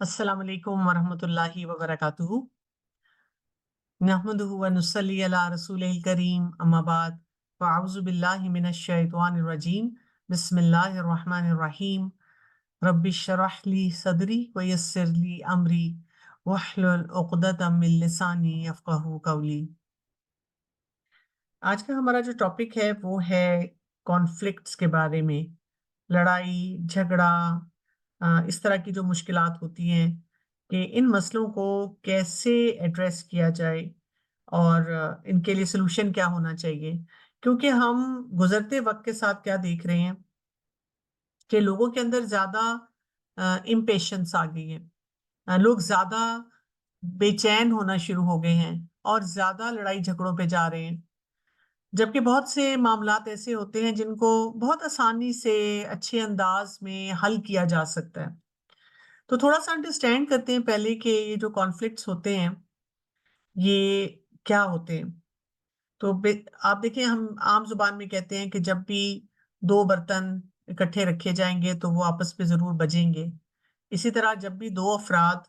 अस्सलाम वालेकुम वरहमतुल्लाहि वबरकातुहू। नहमदुहु व नुसल्ली अला रसूलिल करीम अम्मा बाद फ़अऊज़ु बिल्लाहि मिनश शैतानिर रजीम। बिस्मिल्लाहिर रहमानिर रहीम। रब्बिश्रह ली सदरी व यस्सिर ली अमरी वहलुल उक़दतम मिन लिसानी यफ़क़हू क़ौली। आज का हमारा जो टॉपिक है वो है कॉन्फ्लिक्ट्स के बारे में। लड़ाई, झगड़ा, इस तरह की जो मुश्किलात होती हैं कि इन मसलों को कैसे एड्रेस किया जाए और इनके लिए सॉल्यूशन क्या होना चाहिए। क्योंकि हम गुज़रते वक़्त के साथ क्या देख रहे हैं कि लोगों के अंदर ज़्यादा इम्पेशंस आ गई है। लोग ज़्यादा बेचैन होना शुरू हो गए हैं और ज़्यादा लड़ाई झगड़ों पे जा रहे हैं। जबकि बहुत से मामलात ऐसे होते हैं जिनको बहुत आसानी से, अच्छे अंदाज़ में हल किया जा सकता है। तो थोड़ा-सा अंडरस्टैंड करते हैं पहले कि ये जो कॉन्फ्लिक्ट्स होते हैं, ये क्या होते हैं? तो बे आप देखिए, हम आम ज़ुबान में कहते हैं कि जब भी 2 बर्तन इकट्ठे रखे जाएँगे तो वो आपस में ज़रूर बजेंगे। इसी तरह जब भी 2 अफ़राद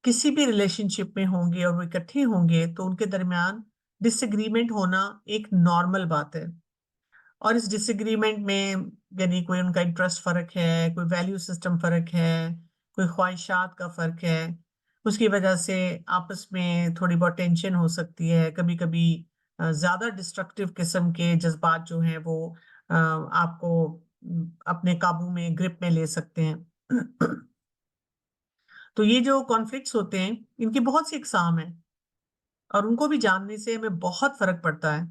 किसी भी रिलेशनशिप में होंगे और वो इकट्ठे होंगे तो उनके दरमियान डिसएग्रीमेंट होना एक नॉर्मल बात है। और इस डिसएग्रीमेंट में यानी कोई उनका इंटरेस्ट फ़र्क है, कोई वैल्यू सिस्टम फ़र्क है, कोई ख्वाहिशात का फ़र्क है, उसकी वजह से आपस में थोड़ी बहुत टेंशन हो सकती है। कभी-कभी ज़्यादा डिस्ट्रक्टिव किस्म के जज़्बात जो हैं वो आपको अपने काबू में, ग्रिप में ले सकते हैं। तो ये जो कॉन्फ्लिक्ट्स होते हैं, इनकी बहुत सी अक़साम हैं और उनको भी जानने से हमें बहुत फ़र्क पड़ता है।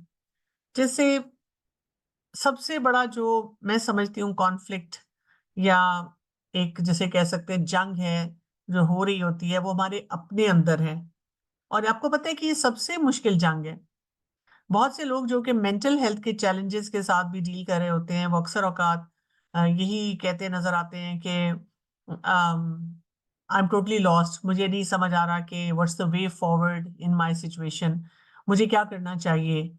जैसे सबसे बड़ा जो मैं समझती हूँ कॉन्फ्लिक्ट या एक जिसे कह सकते हैं जंग है, जो हो रही होती है, वो हमारे अपने अंदर है। और आपको पता है कि ये सबसे मुश्किल जंग है। बहुत से लोग जो कि मेंटल हेल्थ के चैलेंजेस के साथ भी डील कर रहे होते हैं, वो अक्सर औकात यही कहते नज़र आते हैं कि आई एम टोटली लॉस्ट, मुझे नहीं समझ आ रहा कि what's the way forward in my situation, मुझे क्या करना चाहिए।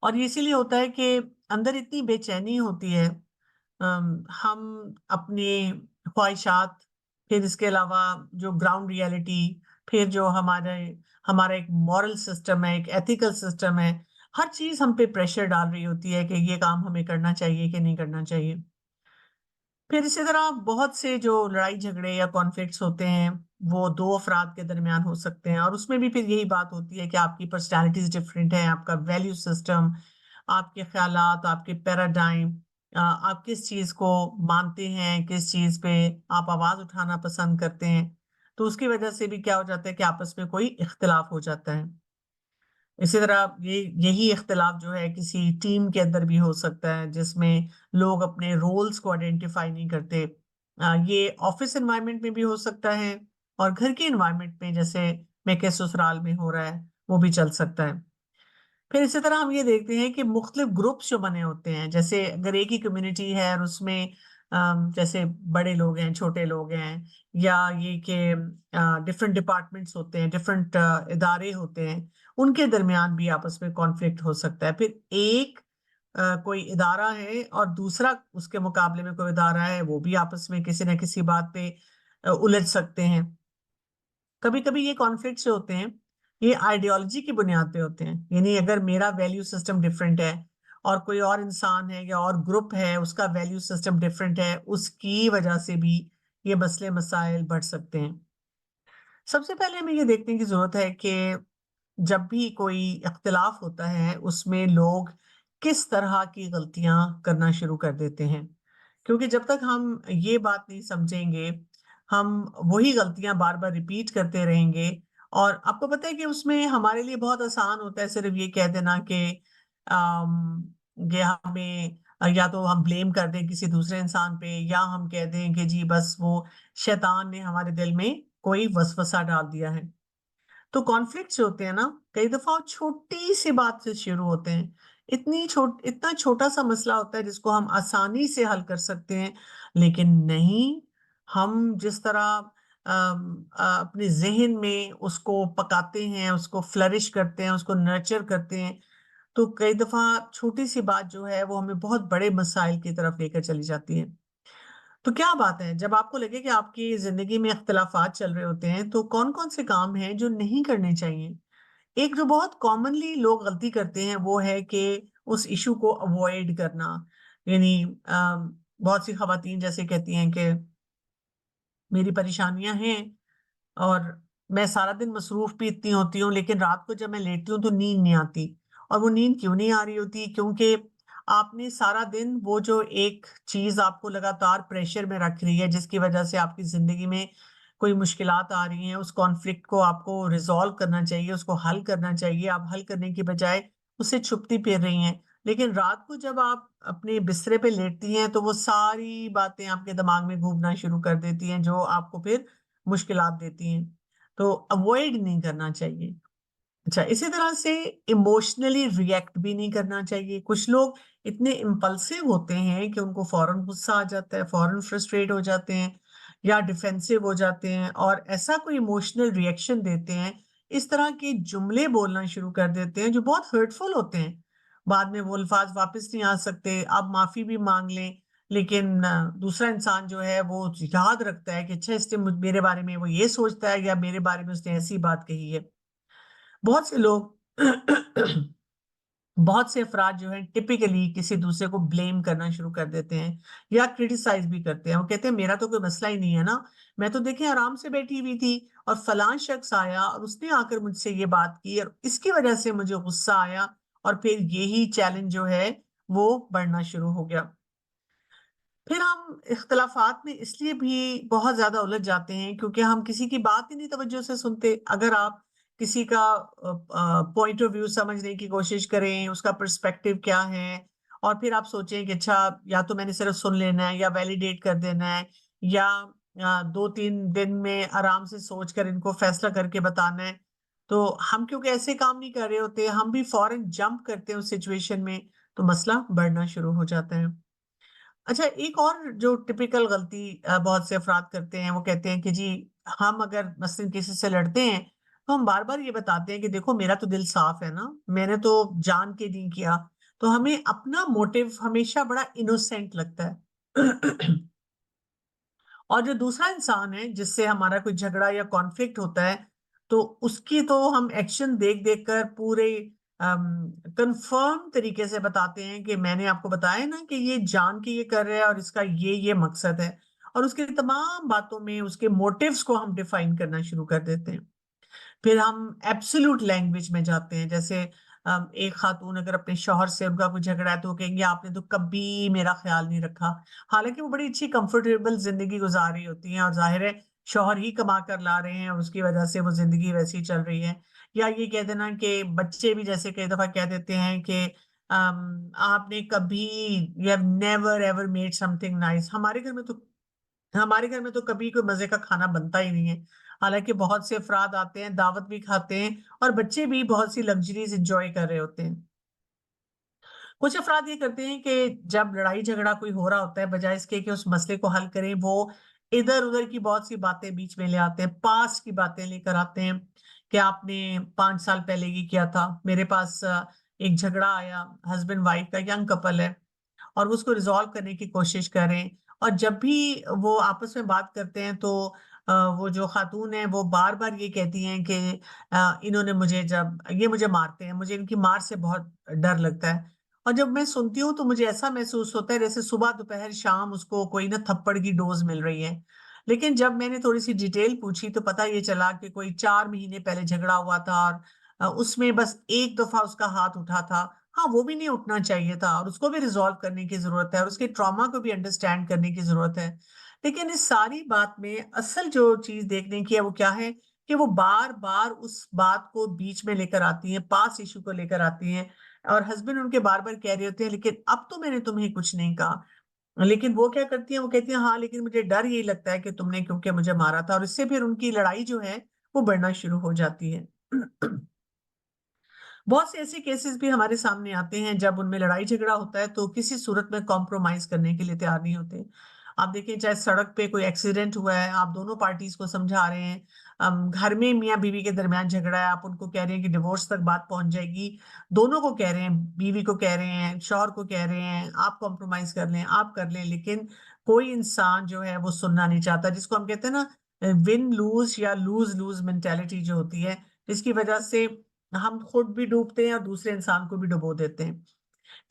और ये इसीलिए होता है कि अंदर इतनी बेचैनी होती है। हम अपनी ख्वाहिशात, फिर इसके अलावा जो ग्राउंड रियलिटी, फिर जो हमारा एक मॉरल सिस्टम है, एक एथिकल सिस्टम है, हर चीज़ हम पे प्रेशर डाल रही होती है कि ये काम हमें करना चाहिए कि नहीं करना चाहिए। फिर इसी तरह बहुत से जो लड़ाई झगड़े या कॉन्फ्लिक्ट्स होते हैं, वो 2 अफ़राद के दरमियान हो सकते हैं और उसमें भी फिर यही बात होती है कि आपकी पर्सनैलिटीज़ डिफरेंट है, आपका वैल्यू सिस्टम, आपके ख़्यालात, आपके पैराडाइम, आप किस चीज़ को मानते हैं, किस चीज़ पे आप आवाज़ उठाना पसंद करते हैं। तो उसकी वजह से भी क्या हो जाता है कि आपस में कोई इख्तिलाफ़ हो जाता है। इसी तरह यही इख्तिलाफ जो है किसी टीम के अंदर भी हो सकता है जिसमें लोग अपने रोल्स को आइडेंटिफाई नहीं करते। ये ऑफिस एनवायरनमेंट में भी हो सकता है और घर के एनवायरनमेंट में जैसे मैं के ससुराल में हो रहा है, वो भी चल सकता है। फिर इसी तरह हम ये देखते हैं कि मुख्तलिफ ग्रुप्स जो बने होते हैं, जैसे अगर एक ही कम्युनिटी है और उसमें जैसे बड़े लोग हैं, छोटे लोग हैं, या ये कि डिफरेंट डिपार्टमेंट्स होते हैं, डिफरेंट इदारे होते हैं, उनके दरमियान भी आपस में कॉन्फ्लिक्ट हो सकता है। फिर एक कोई इदारा है और दूसरा उसके मुकाबले में कोई इदारा है, वो भी आपस में किसी न किसी बात पे उलझ सकते हैं। कभी-कभी ये कॉन्फ्लिक्ट्स जो होते हैं, ये आइडियोलॉजी की बुनियाद पे होते हैं। यानी अगर मेरा वैल्यू सिस्टम डिफरेंट है और कोई और इंसान है या और ग्रुप है, उसका वैल्यू सिस्टम डिफरेंट है, उसकी वजह से भी ये मसले-मसाइल बढ़ सकते हैं। सबसे पहले हमें ये देखने की ज़रूरत है कि जब भी कोई इख्तिलाफ होता है, उसमें लोग किस तरह की गलतियाँ करना शुरू कर देते हैं। क्योंकि जब तक हम ये बात नहीं समझेंगे, हम वही गलतियाँ बार-बार रिपीट करते रहेंगे और आपको पता है कि उसमें हमारे लिए बहुत आसान होता है सिर्फ़ ये कह देना कि ये हमें या तो हम ब्लेम कर दें किसी दूसरे इंसान पे या हम कह दें कि जी बस वो शैतान ने हमारे दिल में कोई वसवसा डाल दिया है। तो कॉन्फ्लिक्ट्स जो होते हैं ना, कई दफ़ा छोटी-सी बात से शुरू होते हैं। इतना छोटा-सा मसला होता है जिसको हम आसानी से हल कर सकते हैं, लेकिन नहीं, हम जिस तरह अपने ज़हन में उसको पकाते हैं, उसको फ्लरिश करते हैं, उसको नर्चर करते हैं, तो कई दफ़ा छोटी-सी बात जो है वो हमें बहुत बड़े मसाइल की तरफ लेकर चली जाती है। तो क्या बात है, जब आपको लगे कि आपकी ज़िंदगी में इख्तिलाफ़ात चल रहे होते हैं, तो कौन-कौन से काम हैं जो नहीं करने चाहिए? एक जो बहुत कॉमनली लोग गलती करते हैं, वो है कि उस इश्यू को अवॉइड करना। यानी बहुत सी ख़वातीन जैसे कहती हैं कि मेरी परेशानियाँ हैं और मैं सारा दिन मसरूफ़ भी इतनी होती हूँ, लेकिन रात को जब मैं लेटती हूँ तो नींद नहीं आती। और वो नींद क्यों नहीं आ रही होती? क्योंकि आपने सारा दिन वो जो एक चीज़ आपको लगातार प्रेशर में रख रही है, जिसकी वज़ह से आपकी ज़िंदगी में कोई मुश्किलात आ रही हैं, उस कॉन्फ्लिक्ट को आपको रिज़ॉल्व करना चाहिए, उसको हल करना चाहिए। आप हल करने की बजाय उससे छुपती फिर रही हैं। लेकिन रात को जब आप अपने बिस्तर पे लेटती हैं, तो वो सारी बातें आपके दिमाग में घूमना शुरू कर देती हैं, जो आपको फिर मुश्किलात देती हैं। तो अवॉइड नहीं करना चाहिए। अच्छा, इसी तरह से इमोशनली रिएक्ट भी नहीं करना चाहिए। कुछ लोग इतने इम्पल्सिव होते हैं कि उनको फ़ौरन गुस्सा आ जाता है, फ़ौरन फ्रस्ट्रेट हो जाते हैं या डिफेंसिव हो जाते हैं और ऐसा कोई इमोशनल रिएक्शन देते हैं, इस तरह के जुमले बोलना शुरू कर देते हैं जो बहुत हर्टफुल होते हैं। बाद में वो अल्फ़ाज़ वापस नहीं आ सकते, आप माफ़ी भी माँग लें, लेकिन दूसरा इंसान जो है वो याद रखता है कि अच्छा इसने मेरे बारे में वो ये सोचता है या मेरे बारे में उसने ऐसी बात कही है। बहुत से लोग बहुत से अफ़राद जो हैं टिपिकली किसी दूसरे को ब्लेम करना शुरू कर देते हैं या क्रिटिसाइज़ भी करते हैं। वो कहते हैं मेरा तो कोई मसला ही नहीं है ना, मैं तो देखिए आराम से बैठी हुई थी और फलाँ शख़्स आया और उसने आकर मुझसे ये बात की और इसकी वज़ह से मुझे गुस्सा आया और फिर यही चैलेंज जो है वो बढ़ना शुरू हो गया। फिर हम इख्तिलाफ़ात में इसलिए भी बहुत ज़्यादा उलझ जाते हैं क्योंकि हम किसी की बात ही नहीं तवज्जो से सुनते। अगर आप किसी का पॉइंट ऑफ व्यू समझने की कोशिश करें, उसका पर्सपेक्टिव क्या है और फिर आप सोचें कि अच्छा या तो मैंने सिर्फ़ सुन लेना है या वैलिडेट कर देना है या 2-3 दिन में आराम से सोच कर इनको फ़ैसला करके बताना है। तो हम क्योंकि ऐसे काम नहीं कर रहे होते, हम भी फ़ौरन जंप करते हैं उस सिचुएशन में, तो मसला बढ़ना शुरू हो जाता है। अच्छा, एक और जो टिपिकल गलती बहुत से अफ़राद करते हैं, वो कहते हैं कि जी, हम अगर मसलन किसी से लड़ते हैं, तो हम बार-बार ये बताते हैं कि देखो मेरा तो दिल साफ़ है ना, मैंने तो जान के नहीं किया। तो हमें अपना मोटिव हमेशा बड़ा इनोसेंट लगता है। और जो दूसरा इंसान है, जिससे हमारा कोई झगड़ा या कॉन्फ्लिक्ट होता है, तो उसकी तो हम एक्शन देख-देख कर पूरे अम, कन्फर्म तरीके से बताते हैं कि मैंने आपको बताया ना कि ये जान के ये कर रहा है और इसका ये मकसद है। और उसकी तमाम बातों में उसके मोटिव्स को हम डिफाइन करना शुरू कर देते हैं। फिर हम एब्सोल्यूट लैंग्वेज में जाते हैं जैसे एक खातून अगर अपने शौहर से उनका कोई झगड़ा है तो वो कहेंगे आपने तो कभी मेरा ख्याल नहीं रखा। हालाँकि वो बड़ी अच्छी कंफर्टेबल ज़िंदगी गुज़ार रही होती हैं और ज़ाहिर है शौहर ही कमा कर ला रहे हैं और उसकी वज़ह से वो ज़िंदगी वैसी चल रही है। या ये कह देना कि बच्चे भी जैसे कई दफ़ा कह देते हैं कि आपने कभी you have never ever made something nice. हमारे घर में तो कभी कोई मज़े का खाना बनता ही नहीं है। हालाँकि बहुत से अफ़राद आते हैं, दावत भी खाते हैं और बच्चे भी बहुत सी लग्ज़रीज़ एन्जॉय कर रहे होते हैं। कुछ अफ़राद ये करते हैं कि जब लड़ाई-झगड़ा कोई हो रहा होता है, बजाए इसके कि उस मसले को हल करें, वो इधर-उधर की बहुत सी बातें बीच में ले आते हैं, पास्ट की बातें लेकर आते हैं कि आपने 5 साल पहले ये किया था। मेरे पास एक झगड़ा आया, हस्बैंड-वाइफ का यंग कपल है। और वो उसको रिज़ॉल्व करने की कोशिश करें और जब भी वो आपस में बात करते हैं तो वो जो खातून है वो बार-बार ये कहती हैं कि इन्होंने मुझे जब ये मुझे मारते हैं, मुझे इनकी मार से बहुत डर लगता है। और जब मैं सुनती हूँ तो मुझे ऐसा महसूस होता है जैसे सुबह, दोपहर, शाम उसको कोई ना थप्पड़ की डोज़ मिल रही है। लेकिन जब मैंने थोड़ी-सी डिटेल पूछी तो पता ये चला कि कोई 4 महीने पहले झगड़ा हुआ था और उसमें बस 1 दफ़ा उसका हाथ उठा था। हाँ, वो भी नहीं उठना चाहिए था और उसको भी रिज़ॉल्व करने की ज़रूरत है और उसके ट्रॉमा को भी अंडरस्टैंड करने की ज़रूरत है। लेकिन इस सारी बात में असल जो चीज़ देखने की है वो क्या है कि वो बार-बार उस बात को बीच में लेकर आती हैं, पास्ट इश्यू को लेकर आती हैं और हस्बैंड उनके बार-बार कह रहे होते हैं लेकिन अब तो मैंने तुम्हें कुछ नहीं कहा। लेकिन वो क्या करती हैं, वो कहती हैं हाँ, लेकिन मुझे डर यही लगता है कि तुमने क्योंकि मुझे मारा था और इससे फिर उनकी लड़ाई जो है वो बढ़ना शुरू हो जाती है। बहुत से ऐसे केसेस भी हमारे सामने आते हैं जब उनमें लड़ाई झगड़ा होता है तो किसी सूरत में कॉम्प्रोमाइज करने के लिए तैयार नहीं होते। आप देखिए चाहे सड़क पे कोई एक्सीडेंट हुआ है, आप दोनों पार्टीज को समझा रहे हैं, घर में मियाँ बीवी के दरमियान झगड़ा है, आप उनको कह रहे हैं कि डिवोर्स तक बात पहुंच जाएगी, दोनों को कह रहे हैं, बीवी को कह रहे हैं, शौहर को कह रहे हैं आप कॉम्प्रोमाइज कर लें, आप कर लें, लेकिन कोई इंसान जो है वो सुनना नहीं चाहता, जिसको हम कहते हैं ना विन लूज या लूज लूज मेंटेलिटी जो होती है, जिसकी वजह से हम खुद भी डूबते हैं और दूसरे इंसान को भी डुबो देते हैं।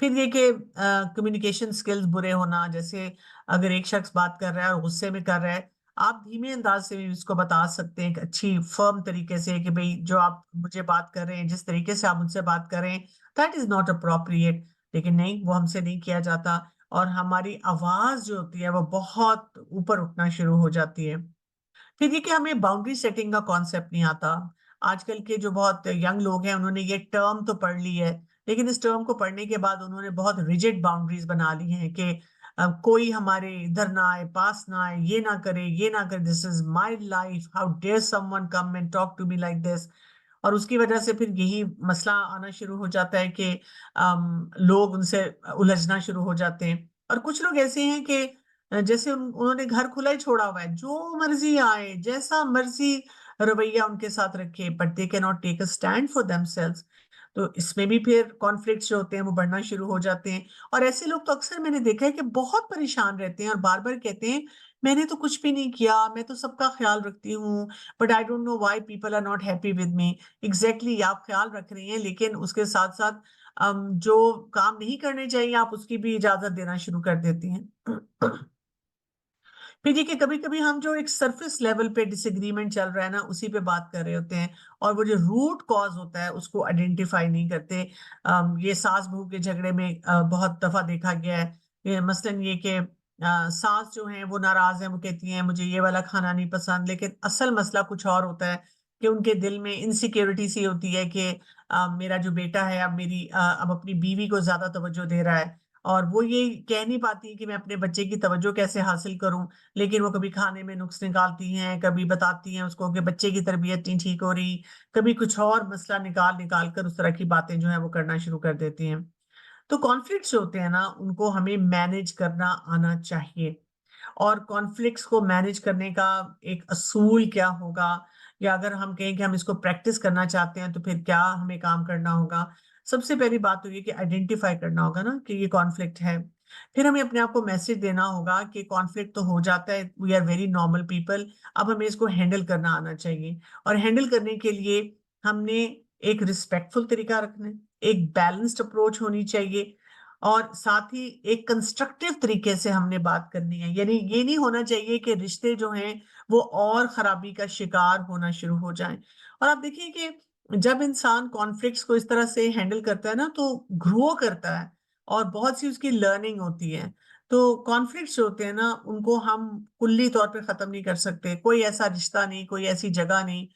फिर ये कि कम्युनिकेशन स्किल्स बुरे होना, जैसे अगर एक शख्स बात कर रहा है और गुस्से में कर रहा है, आप धीमे अंदाज से भी उसको बता सकते हैं, एक अच्छी फर्म तरीके से, कि भाई जो आप मुझे बात कर रहे हैं, जिस तरीके से आप मुझसे बात कर रहे हैं, दैट इज नॉट अप्रोप्रिएट। लेकिन नहीं, वो हमसे नहीं किया जाता, और हमारी आवाज जो होती है वो बहुत ऊपर उठना शुरू हो जाती है। फिर ये कि हमें बाउंड्री सेटिंग का कॉन्सेप्ट नहीं आता। आजकल के जो बहुत यंग लोग हैं, उन्होंने ये टर्म तो पढ़ ली है, लेकिन इस टर्म को पढ़ने के बाद उन्होंने बहुत रिजिड बाउंड्रीज बना ली हैं कि कोई हमारे इधर ना आए, पास ना आए, ये ना करे, ये ना करे, this is my life, how dare someone come and talk to me like this. और उसकी वजह से फिर यही मसला आना शुरू हो जाता है कि लोग उनसे उलझना शुरू हो जाते हैं। और कुछ लोग ऐसे हैं कि जैसे उन्होंने घर खुला ही छोड़ा हुआ है, जो मर्जी आए, जैसा मर्जी रवैया उनके साथ रखे, but they can not take a stand for themselves. तो इसमें भी फिर कॉन्फ्लिक्ट्स जो होते हैं वो बढ़ना शुरू हो जाते हैं। और ऐसे लोग तो अक्सर मैंने देखा है कि बहुत परेशान रहते हैं और बार बार कहते हैं, मैंने तो कुछ भी नहीं किया, मैं तो सबका ख्याल रखती हूँ, but I don't know why people are not happy with me. Exactly, आप ख्याल रख रही हैं, लेकिन उसके साथ साथ जो काम नहीं करने चाहिए आप उसकी भी इजाजत देना शुरू कर देती हैं। फिर देखिए, कभी-कभी हम जो एक सरफेस लेवल पे डिसएग्रीमेंट चल रहा है ना, उसी पे बात कर रहे होते हैं, और वो जो रूट कॉज़ होता है उसको आइडेंटिफाई नहीं करते। ये सास-बहू के झगड़े में बहुत दफ़ा देखा गया है। ये मसलन ये कि सास जो हैं वो नाराज़ हैं, वो कहती हैं मुझे ये वाला खाना नहीं पसंद, लेकिन असल मसला कुछ और होता है कि उनके दिल में इनसिक्योरिटी सी होती है कि मेरा जो बेटा है अब अपनी बीवी को ज़्यादा तवज्जो दे रहा है, और वो ये कह नहीं पाती कि मैं अपने बच्चे की तवज्जो कैसे हासिल करूँ। लेकिन वो कभी खाने में नुक्स निकालती हैं, कभी बताती हैं उसको कि बच्चे की तरबियत नहीं ठीक हो रही, कभी कुछ और मसला निकाल-निकाल कर उस तरह की बातें जो हैं वो करना शुरू कर देती हैं। तो कॉन्फ्लिक्ट्स जो होते हैं ना, उनको हमें मैनेज करना आना चाहिए। और कॉन्फ्लिक्ट्स को मैनेज करने का एक असूल क्या होगा, या अगर हम कहें कि हम इसको प्रैक्टिस करना चाहते हैं तो फिर क्या हमें काम करना होगा। सबसे पहली बात तो ये कि आइडेंटिफाई करना होगा ना कि ये कॉन्फ्लिक्ट है। फिर हमें अपने आप को मैसेज देना होगा कि कॉन्फ्लिक्ट तो हो जाता है, we are very normal people, अब हमें इसको हैंडल करना आना चाहिए। और हैंडल करने के लिए हमने एक रिस्पेक्टफुल तरीका रखना है, एक बैलेंस्ड अप्रोच होनी चाहिए, और साथ ही एक कंस्ट्रक्टिव तरीके से हमने बात करनी है। यानी ये नहीं होना चाहिए कि रिश्ते जो हैं वो और खराबी का शिकार होना शुरू हो जाएं। और आप देखिए कि जब इंसान कॉन्फ्लिक्ट्स को इस तरह से हैंडल करता है ना, तो ग्रो करता है और बहुत सी उसकी लर्निंग होती है। तो कॉन्फ्लिक्ट्स जो होते हैं ना, उनको हम कुल्ली तौर पे खत्म नहीं कर सकते। कोई ऐसा रिश्ता नहीं, कोई ऐसी जगह नहीं।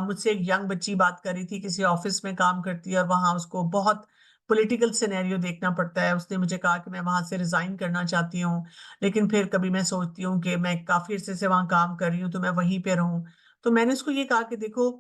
मुझसे एक यंग बच्ची बात कर रही थी, किसी ऑफिस में काम करती है और वहां उसको बहुत पॉलिटिकल सिनेरियो देखना पड़ता है। उसने मुझे कहा कि मैं वहां से रिजाइन करना चाहती हूँ, लेकिन फिर कभी मैं सोचती हूँ कि मैं काफी अरसे से वहां काम कर रही हूँ, तो मैं वहीं पे रहूं। तो मैंने उसको ये कहा कि देखो,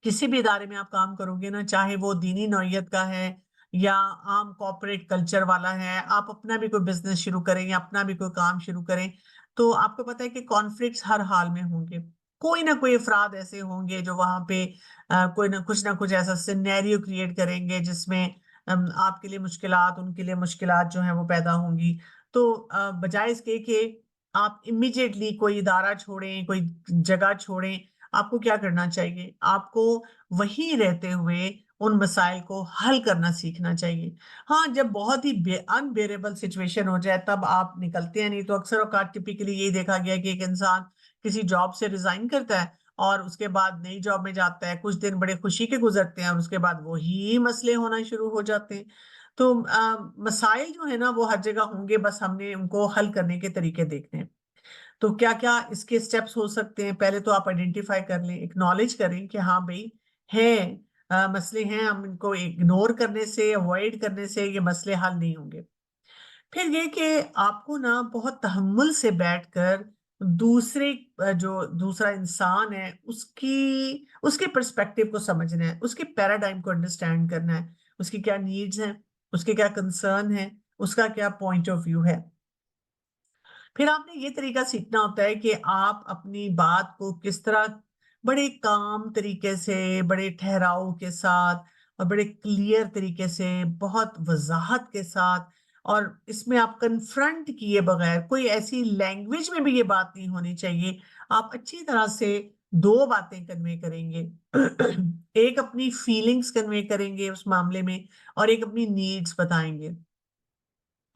किसी भी इदारे में आप काम करोगे ना, चाहे वो दीनी नौइयत का है या आम कॉर्पोरेट कल्चर वाला है, आप अपना भी कोई बिजनेस शुरू करें या अपना भी कोई काम शुरू करें, तो आपको पता है कि कॉन्फ्लिक्ट्स हर हाल में होंगे। कोई ना कोई अफराद ऐसे होंगे जो वहां पे कोई ना कुछ ऐसा सिनेरियो क्रिएट करेंगे जिसमें आपके लिए मुश्किलात, उनके लिए मुश्किलात जो है वो पैदा होंगी। तो बजाय इसके कि आप इमीडिएटली कोई इदारा छोड़ें, कोई जगह छोड़ें, आपको क्या करना चाहिए? आपको वहीं रहते हुए उन मसाइल को हल करना सीखना चाहिए। हाँ, जब बहुत ही अनबेरेबल सिचुएशन हो जाए तब आप निकलते हैं, नहीं तो अक्सर औकात टिपिकली यही देखा गया है कि एक इंसान किसी जॉब से रिजाइन करता है और उसके बाद नई जॉब में जाता है, कुछ दिन बड़े खुशी के गुजरते हैं और उसके बाद वही मसले होना शुरू हो जाते हैं। तो मसाइल जो है ना वो हर जगह होंगे, बस हमने उनको हल करने के तरीके देखने हैं। तो क्या-क्या इसके स्टेप्स हो सकते हैं? पहले तो आप आइडेंटिफाई कर लें, एक्नॉलेज करें कि हाँ भई, हैं मसले हैं, हम इनको इग्नोर करने से, अवॉइड करने से ये मसले हल नहीं होंगे। फिर ये कि आपको ना बहुत तहम्मुल से बैठकर दूसरे जो दूसरा इंसान है, उसके पर्सपेक्टिव को समझना है, उसके पैराडाइम को अंडरस्टैंड करना है, उसकी क्या नीड्स हैं, उसके क्या कंसर्न है, उसका क्या पॉइंट ऑफ व्यू है। फिर आपने ये तरीका सीखना होता है कि आप अपनी बात को किस तरह बड़े काम तरीके से, बड़े ठहराव के साथ और बड़े क्लियर तरीके से, बहुत वज़ाहत के साथ और इसमें आप कन्फ्रंट किए बगैर, कोई ऐसी लैंग्वेज में भी ये बात नहीं होनी चाहिए, आप अच्छी तरह से दो बातें कन्वे करेंगे। एक अपनी फीलिंग्स कन्वे करेंगे उस मामले में, और एक अपनी नीड्स बताएंगे।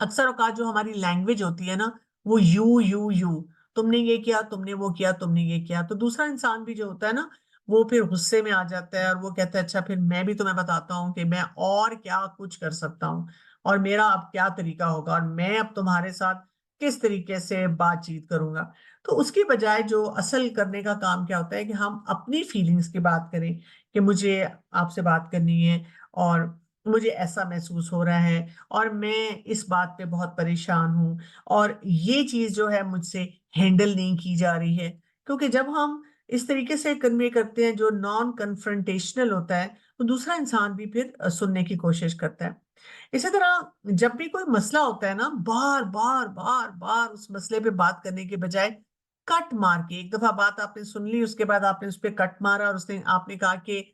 अक्सर औकात जो हमारी लैंग्वेज होती है ना, वो यू, तुमने ये किया, तुमने वो किया, तुमने ये किया, तो दूसरा इंसान भी जो होता है ना, वो फिर गुस्से में आ जाता है और वो कहता है अच्छा फिर मैं भी तुम्हें बताता हूँ कि मैं और क्या कुछ कर सकता हूँ, और मेरा अब क्या तरीका होगा, और मैं अब तुम्हारे साथ किस तरीके से बातचीत करूंगा। तो उसकी बजाय जो असल करने का काम क्या होता है कि हम अपनी फीलिंग्स की बात करें, कि मुझे आपसे बात करनी है, और मुझे ऐसा महसूस हो रहा है, और मैं इस बात पे बहुत परेशान हूँ, और ये चीज जो है मुझसे हैंडल नहीं की जा रही है। क्योंकि जब हम इस तरीके से कन्वे करते हैं जो नॉन कन्फ्रंटेशनल होता है, तो दूसरा इंसान भी फिर सुनने की कोशिश करता है। इसी तरह जब भी कोई मसला होता है ना, बार बार बार बार उस मसले पे बात करने के बजाय कट मार के, एक दफा बात आपने सुन ली, उसके बाद आपने उस पर कट मारा और उसने आपने कहा कि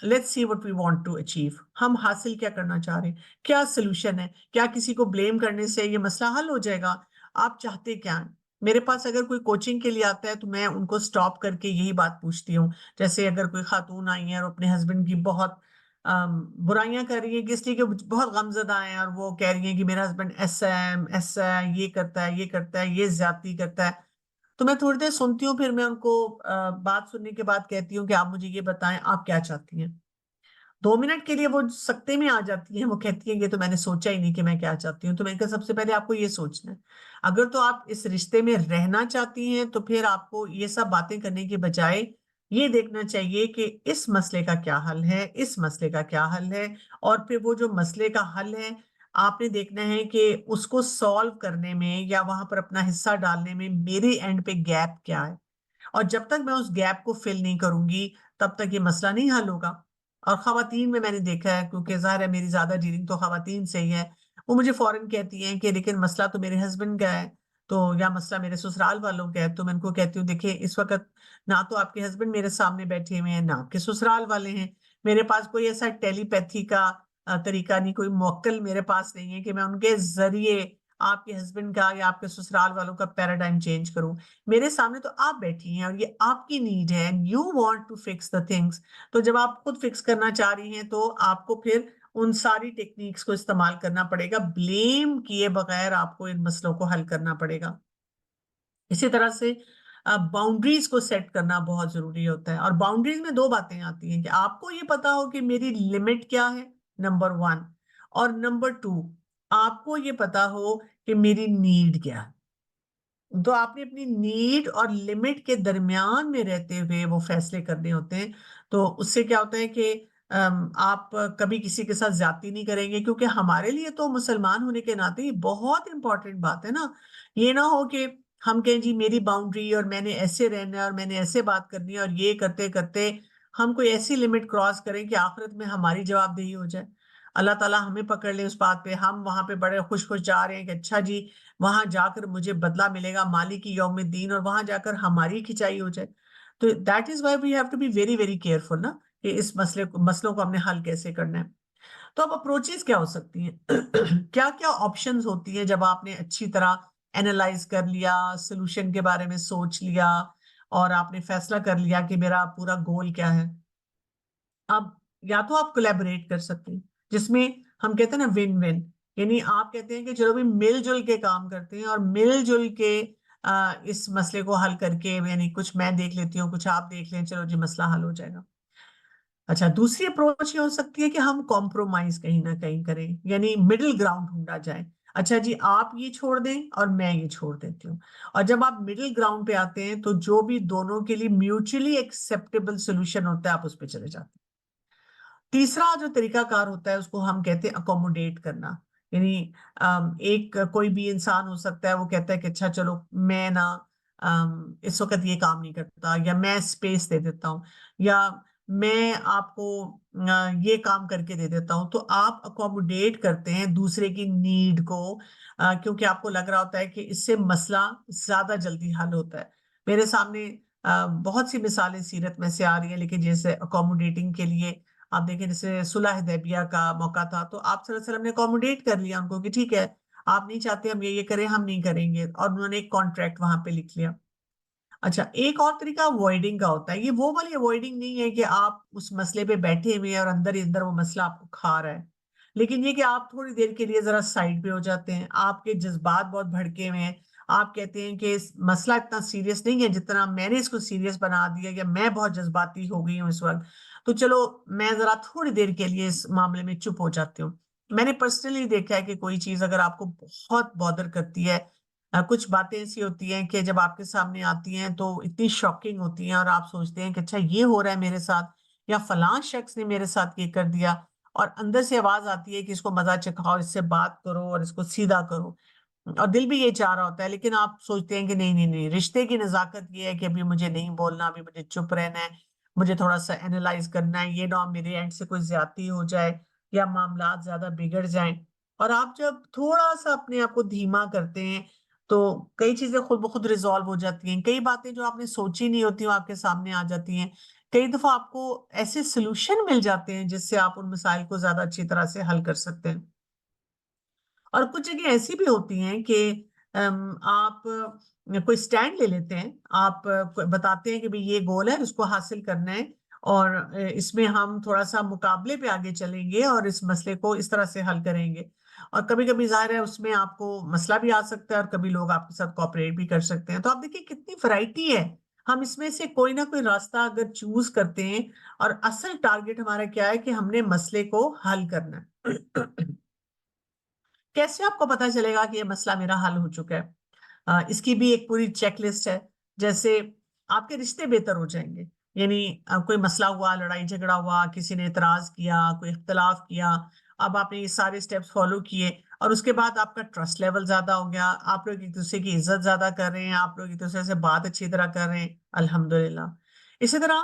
let's see what we want to achieve, हम हासिल क्या करना चाह रहे हैं, क्या सोल्यूशन है, क्या किसी को ब्लेम करने से ये मसला हल हो जाएगा, आप चाहते क्या हैं। मेरे पास अगर कोई कोचिंग के लिए आता है तो मैं उनको स्टॉप करके यही बात पूछती हूँ। जैसे अगर कोई खातून आई है और अपने हस्बैंड की बहुत बुराइयां कर रही है, कि इसलिए कि बहुत गमजदा है, और वो कह रही है कि मेरा हस्बैंड ऐसा है, ये करता है, ये करता है, ये ज्यादती करता है। तो मैं थोड़ी देर सुनती हूँ, फिर मैं उनको बात सुनने के बाद कहती हूँ कि आप मुझे ये बताएं आप क्या चाहती हैं। 2 मिनट के लिए वो सकते में आ जाती है, वो कहती है ये तो मैंने सोचा ही नहीं कि मैं क्या चाहती हूँ। तो मैंने कहा सबसे पहले आपको ये सोचना है, अगर तो आप इस रिश्ते में रहना चाहती हैं तो फिर आपको ये सब बातें करने के बजाय ये देखना चाहिए कि इस मसले का क्या हल है, इस मसले का क्या हल है, और फिर वो जो मसले का हल है आपने देखना है कि उसको सॉल्व करने में या वहां पर अपना हिस्सा डालने में मेरे एंड पे गैप क्या है। और जब तक मैं उस गैप को फिल नहीं करूंगी, तब तक ये मसला नहीं हल होगा। और खवातीन में मैंने देखा है, क्योंकि जाहिर है मेरी ज्यादा डीलिंग तो खवातीन से ही है, वो मुझे फौरन कहती हैं कि लेकिन मसला तो मेरे हस्बैंड का है, तो या मसला मेरे ससुराल वालों का है। तो मैं उनको कहती हूँ देखिए इस वक्त ना तो आपके हस्बैंड मेरे सामने बैठे हुए हैं, ना आपके ससुराल वाले हैं। मेरे पास कोई ऐसा टेलीपैथी का तरीका नहीं, कोई मौक्कल मेरे पास नहीं है कि मैं उनके जरिए आपके हस्बैंड का या आपके ससुराल वालों का पैराडाइम चेंज करूं। मेरे सामने तो आप बैठी हैं और ये आपकी नीड है, and you want to fix the things. तो जब आप खुद फिक्स करना चाह रही हैं तो आपको फिर उन सारी टेक्निक्स को इस्तेमाल करना पड़ेगा, ब्लेम किए बगैर आपको इन मसलों को हल करना पड़ेगा। इसी तरह से बाउंड्रीज को सेट करना बहुत जरूरी होता है, और बाउंड्रीज में दो बातें आती हैं कि आपको ये पता हो कि मेरी लिमिट क्या है, नंबर 1, और नंबर 2 आपको ये पता हो कि मेरी नीड क्या है। तो आपने अपनी नीड और लिमिट के दरमियान में रहते हुए वो फैसले करने होते हैं। तो उससे क्या होता है कि आप कभी किसी के साथ ज्यादती नहीं करेंगे, क्योंकि हमारे लिए तो मुसलमान होने के नाते ये बहुत इंपॉर्टेंट बात है ना। ये ना हो कि हम कहें जी मेरी बाउंड्री और मैंने ऐसे रहना है और मैंने ऐसे बात करनी है, और ये करते करते हम कोई ऐसी लिमिट क्रॉस करें कि आखिरत में हमारी जवाबदेही हो जाए। अल्लाह ताला हमें पकड़ ले उस बात पे, हम वहां पे बड़े खुश खुश जा रहे हैं कि अच्छा जी वहां जाकर मुझे बदला मिलेगा मालिक की यौमिद्दीन, और वहां जाकर हमारी खिंचाई हो जाए। तो that is why we have to be very very careful ना, कि इस मसलों को हमने हल कैसे करना है। तो अब अप्रोचेस क्या हो सकती हैं? क्या क्या ऑप्शंस होती हैं जब आपने अच्छी तरह एनालाइज कर लिया, सोल्यूशन के बारे में सोच लिया, और आपने फैसला कर लिया कि मेरा पूरा गोल क्या है। अब या तो आप कोलैबोरेट कर सकते हैं, जिसमें हम कहते हैं ना विन विन, यानी आप कहते हैं कि चलो भी मिलजुल के काम करते हैं और मिलजुल के इस मसले को हल करके, यानी कुछ मैं देख लेती हूँ कुछ आप देख लें, चलो जी मसला हल हो जाएगा। अच्छा, दूसरी अप्रोच ये हो सकती है कि हम कॉम्प्रोमाइज कहीं ना कहीं करें, यानी मिडिल ग्राउंड ढूंढा जाए। अच्छा जी आप ये छोड़ दें और मैं ये छोड़ देती हूँ, और जब आप मिडिल ग्राउंड पे आते हैं तो जो भी दोनों के लिए म्यूचुअली एक्सेप्टेबल सोल्यूशन होता है आप उस पर चले जाते हैं। तीसरा जो तरीकाकार होता है उसको हम कहते हैं अकोमोडेट करना, यानी एक कोई भी इंसान हो सकता है, वो कहता है कि अच्छा चलो मैं ना इस वक्त ये काम नहीं करता, या मैं स्पेस दे देता हूँ, या मैं आपको ये काम करके दे देता हूँ। तो आप अकोमोडेट करते हैं दूसरे की नीड को, क्योंकि आपको लग रहा होता है कि इससे मसला ज्यादा जल्दी हल होता है। मेरे सामने बहुत सी मिसालें सीरत में से आ रही है, लेकिन जैसे अकोमोडेटिंग के लिए आप देखें जैसे सुलह हुदैबिया का मौका था, तो आप सल्लल्लाहु अलैहि वसल्लम ने अकोमोडेट कर लिया उनको कि ठीक है, आप नहीं चाहते हम ये करें, हम नहीं करेंगे, और उन्होंने एक कॉन्ट्रैक्ट वहां पे लिख लिया। अच्छा, एक और तरीका अवॉइडिंग का होता है। ये वो वाली अवॉइडिंग नहीं है कि आप उस मसले पे बैठे हुए हैं और अंदर ही अंदर वो मसला आपको खा रहा है, लेकिन ये कि आप थोड़ी देर के लिए जरा साइड पे हो जाते हैं, आपके जज्बात बहुत भड़के हुए हैं, आप कहते हैं कि इस मसला इतना सीरियस नहीं है जितना मैंने इसको सीरियस बना दिया, या मैं बहुत जज्बाती हो गई हूँ इस वक्त, तो चलो मैं जरा थोड़ी देर के लिए इस मामले में चुप हो जाती हूँ। मैंने पर्सनली देखा है कि कोई चीज अगर आपको बहुत बॉदर करती है, कुछ बातें ऐसी होती हैं कि जब आपके सामने आती हैं तो इतनी शॉकिंग होती हैं और आप सोचते हैं कि अच्छा ये हो रहा है मेरे साथ, या फलां शख्स ने मेरे साथ ये कर दिया, और अंदर से आवाज आती है कि इसको मजा चखाओ, इससे बात करो और इसको सीधा करो, और दिल भी ये चाह रहा होता है, लेकिन आप सोचते हैं कि नहीं नहीं नहीं, रिश्ते की नजाकत ये है कि अभी मुझे नहीं बोलना, अभी मुझे चुप रहना है, मुझे थोड़ा सा एनालाइज करना है, ये ना मेरे एंड से कोई ज्यादती हो जाए या मामला ज्यादा बिगड़ जाएं। और आप जब थोड़ा सा अपने आप को धीमा करते हैं तो कई चीजें खुद ब खुद रिजॉल्व हो जाती हैं, कई बातें जो आपने सोची नहीं होती वो आपके सामने आ जाती हैं, कई दफा आपको ऐसे सोल्यूशन मिल जाते हैं जिससे आप उन मसाइल को ज्यादा अच्छी तरह से हल कर सकते हैं। और कुछ जगह ऐसी भी होती हैं कि आप कोई स्टैंड ले लेते हैं, आप बताते हैं कि भाई ये गोल है, इसको हासिल करना है, और इसमें हम थोड़ा सा मुकाबले पे आगे चलेंगे और इस मसले को इस तरह से हल करेंगे। और कभी कभी जाहिर है उसमें आपको मसला भी आ सकता है और कभी लोग आपके साथ कोऑपरेट भी कर सकते हैं, तो आप देखिए कितनी वैरायटी है। हम इसमें से कोई ना कोई रास्ता अगर चूज करते हैं, और असल टारगेट हमारा क्या है कि हमने मसले को हल करना है। कैसे आपको पता चलेगा कि ये मसला मेरा हल हो चुका है? इसकी भी एक पूरी चेकलिस्ट है। जैसे आपके रिश्ते बेहतर हो जाएंगे, यानी कोई मसला हुआ, लड़ाई झगड़ा हुआ, किसी ने एतराज किया, कोई इख्तलाफ किया, अब आपने ये सारे स्टेप्स फॉलो किए और उसके बाद आपका ट्रस्ट लेवल ज्यादा हो गया, आप लोग एक दूसरे की इज्जत ज्यादा कर रहे हैं, आप लोग एक दूसरे से बात अच्छी तरह कर रहे हैं, अल्हम्दुलिल्लाह। इसी तरह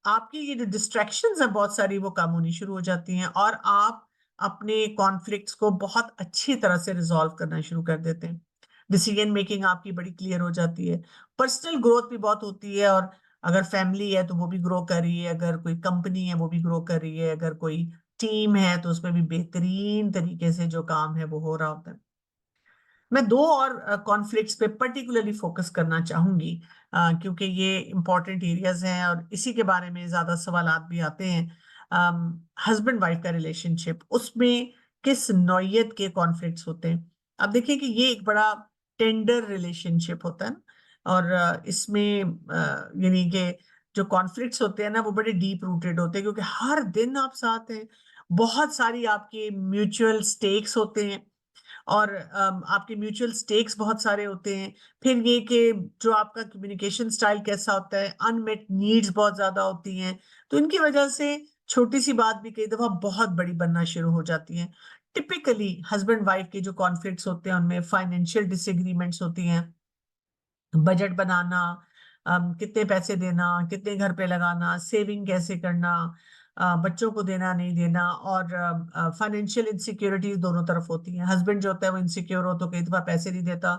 आपकी ये जो डिस्ट्रैक्शंस है बहुत सारी, वो कम होनी शुरू हो जाती हैं और आप अपने कॉन्फ्लिक्ट्स को बहुत अच्छी तरह से रिजॉल्व करना शुरू कर देते हैं। डिसीजन मेकिंग आपकी बड़ी क्लियर हो जाती है। पर्सनल ग्रोथ भी बहुत होती है, और अगर फैमिली है तो वो भी ग्रो कर रही है, अगर कोई कंपनी है वो भी ग्रो कर रही है, अगर कोई टीम है तो उसमें भी बेहतरीन तरीके से जो काम है वो हो रहा होता है। मैं दो और कॉन्फ्लिक्ट्स पे पर्टिकुलरली फोकस करना चाहूंगी, क्योंकि ये इंपॉर्टेंट एरियाज हैं और इसी के बारे में ज्यादा सवालात भी आते हैं। हस्बैंड वाइफ का रिलेशनशिप, उसमें किस नौयत के कॉन्फ्लिक्ट्स होते हैं? अब देखिए कि ये एक बड़ा टेंडर रिलेशनशिप होता है ना, और इसमें यानी कि जो कॉन्फ्लिक्ट्स होते हैं ना वो बड़े डीप रूटेड होते हैं, क्योंकि हर दिन आप साथ हैं, बहुत सारी आपके म्यूचुअल स्टेक्स होते हैं, और आपके म्यूचुअल स्टेक्स बहुत सारे होते हैं। फिर ये कि जो आपका कम्युनिकेशन स्टाइल कैसा होता है, अनमेट नीड्स बहुत ज्यादा होती हैं, तो इनकी वजह से छोटी सी बात भी कई दफा बहुत बड़ी बनना शुरू हो जाती है। टिपिकली हस्बैंड वाइफ के जो कॉन्फ्लिक्ट्स होते हैं उनमें फाइनेंशियल डिसएग्रीमेंट्स होती हैं, बजट बनाना, कितने पैसे देना, कितने घर पे लगाना, सेविंग कैसे करना, बच्चों को देना नहीं देना, और फाइनेंशियल इनसिक्योरिटीज दोनों तरफ होती हैं। हस्बैंड जो होता है वो इनसिक्योर हो तो कई दफा पैसे नहीं देता,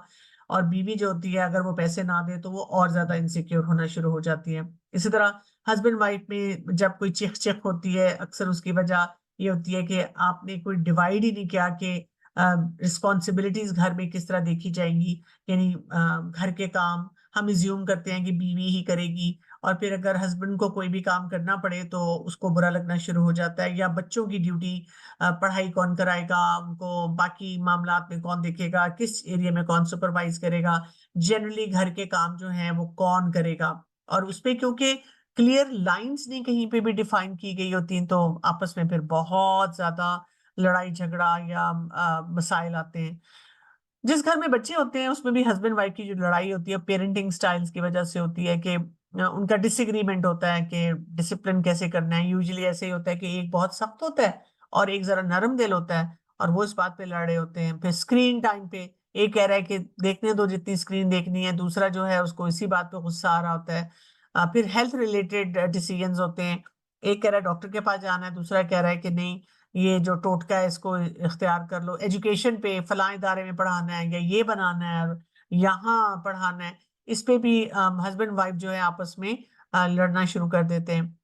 और बीवी जो होती है अगर वो पैसे ना दे तो वो और ज्यादा इनसिक्योर होना शुरू हो जाती है। इसी तरह हस्बैंड वाइफ में जब कोई चिक चिक होती है, अक्सर उसकी वजह ये होती है कि आपने कोई डिवाइड ही नहीं किया कि रिस्पॉन्सिबिलिटीज घर में किस तरह देखी जाएंगी, यानी घर के काम हम इज्यूम करते हैं कि बीवी ही करेगी, और फिर अगर हस्बैंड को कोई भी काम करना पड़े तो उसको बुरा लगना शुरू हो जाता है, या बच्चों की ड्यूटी, पढ़ाई कौन कराएगा उनको, बाकी मामलात में कौन देखेगा, किस एरिया में कौन सुपरवाइज करेगा, जनरली घर के काम जो हैं वो कौन करेगा। और उसपे क्योंकि क्लियर लाइंस नहीं कहीं पे भी डिफाइन की गई होती हैं, तो आपस में फिर बहुत ज्यादा लड़ाई झगड़ा या मसाइल आते हैं। जिस घर में बच्चे होते हैं उसमें भी हस्बैंड वाइफ की जो लड़ाई होती है पेरेंटिंग स्टाइल्स की वजह से होती है, कि उनका डिसएग्रीमेंट होता है कि डिसिप्लिन कैसे करना है। यूजुअली ऐसे ही होता है कि एक बहुत सख्त होता है और एक जरा नरम दिल होता है, और वो इस बात पे लड़ रहे होते हैं। फिर स्क्रीन टाइम पे एक कह रहा है कि देखने दो जितनी स्क्रीन देखनी है, दूसरा जो है उसको इसी बात पे गुस्सा आ रहा होता है। फिर हेल्थ रिलेटेड डिसीजंस होते हैं, एक कह रहा है डॉक्टर के पास जाना है, दूसरा कह रहा है कि नहीं ये जो टोटका है इसको इख्तियार कर लो, एजुकेशन पे फलां इदारे में पढ़ाना है या ये बनाना है, यहाँ पढ़ाना है। इस पे भी हस्बैंड वाइफ जो है आपस में लड़ना शुरू कर देते हैं।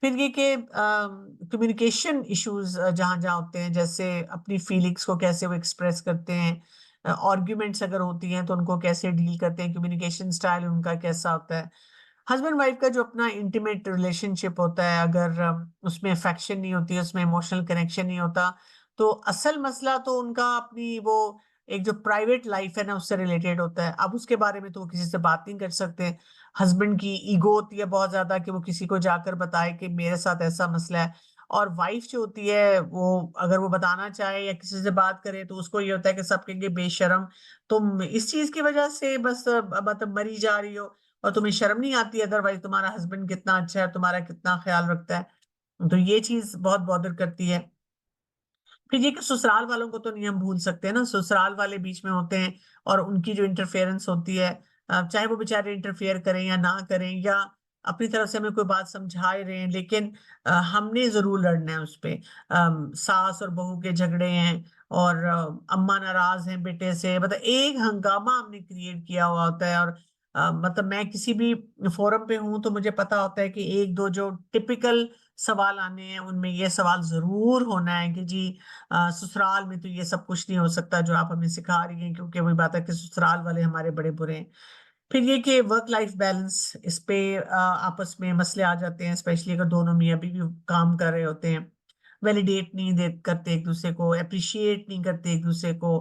फिर ये कि कम्युनिकेशन इश्यूज जहाँ जहाँ होते हैं, जैसे अपनी फीलिंग्स को कैसे वो एक्सप्रेस करते हैं, आर्ग्यूमेंट्स अगर होती हैं तो उनको कैसे डील करते हैं, कम्युनिकेशन स्टाइल उनका कैसा होता है। हस्बैंड वाइफ का जो अपना इंटीमेट रिलेशनशिप होता है, अगर उसमें अफेक्शन नहीं होती है, उसमें इमोशनल कनेक्शन नहीं होता, तो असल मसला तो उनका अपनी वो एक जो प्राइवेट लाइफ है ना उससे रिलेटेड होता है। अब उसके बारे में तो वो किसी से बात नहीं कर सकते। हस्बैंड की ईगो होती है बहुत ज्यादा कि वो किसी को जाकर बताए कि मेरे साथ ऐसा मसला है। और वाइफ जो होती है वो अगर वो बताना चाहे या किसी से बात करे तो उसको ये होता है कि सब कहेंगे बेशरम, तुम इस चीज की वजह से बस मतलब मरी जा रही हो और तुम्हें शर्म नहीं आती, अदरवाइज तुम्हारा हस्बैंड कितना अच्छा है, तुम्हारा कितना ख्याल रखता है। तो ये चीज बहुत बॉदर करती है। फिर ये कि ससुराल वालों को तो नहीं हम भूल सकते ना, ससुराल वाले बीच में होते हैं और उनकी जो इंटरफेरेंस होती है, चाहे वो बेचारे इंटरफेयर करें या ना करें, या अपनी तरफ से हमें कोई बात समझा ही रहे हैं, लेकिन हमने जरूर लड़ना है उस पे। सास और बहू के झगड़े हैं और अम्मा नाराज हैं बेटे से, मतलब एक हंगामा हमने क्रिएट किया हुआ होता है। और मतलब मैं किसी भी फोरम पे हूं तो मुझे पता होता है कि एक दो जो टिपिकल सवाल आने हैं उनमें ये सवाल जरूर होना है कि जी ससुराल में तो ये सब कुछ नहीं हो सकता जो आप हमें सिखा रही हैं, क्योंकि वही बात है कि ससुराल वाले हमारे बड़े बुरे हैं। फिर ये कि वर्क लाइफ बैलेंस, इस पे आपस में मसले आ जाते हैं, स्पेशली अगर दोनों मियाँ बीवी काम कर रहे होते हैं, वैलिडेट नहीं दे करते एक दूसरे को, अप्रिशिएट नहीं करते एक दूसरे को।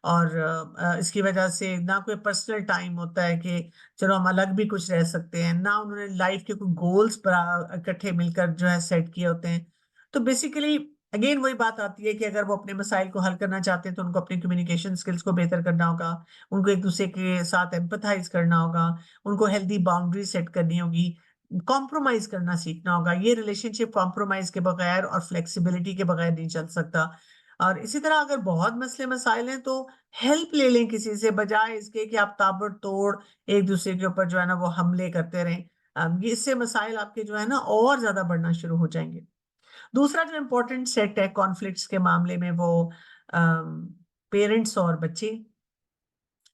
और इसकी वजह से ना कोई पर्सनल टाइम होता है कि चलो हम अलग भी कुछ रह सकते हैं, ना उन्होंने लाइफ के कोई गोल्स इकट्ठे मिलकर जो है सेट किए होते हैं। तो बेसिकली अगेन वही बात आती है कि अगर वो अपने मसाइल को हल करना चाहते हैं तो उनको अपनी कम्युनिकेशन स्किल्स को बेहतर करना होगा, उनको एक दूसरे के साथ एम्पथाइज करना होगा, उनको हेल्दी बाउंड्री सेट करनी होगी, कॉम्प्रोमाइज करना सीखना होगा। ये रिलेशनशिप कॉम्प्रोमाइज के बगैर और फ्लेक्सिबिलिटी के बगैर नहीं चल सकता। और इसी तरह अगर बहुत मसले मसाइल हैं तो हेल्प ले लें किसी से, बजाय इसके कि आप ताबड़तोड़ एक दूसरे के ऊपर जो है ना वो हमले करते रहें। ये इससे मसाइल आपके जो है ना और ज्यादा बढ़ना शुरू हो जाएंगे। दूसरा जो इम्पोर्टेंट सेट है कॉन्फ्लिक्ट्स के मामले में वो पेरेंट्स और बच्चे।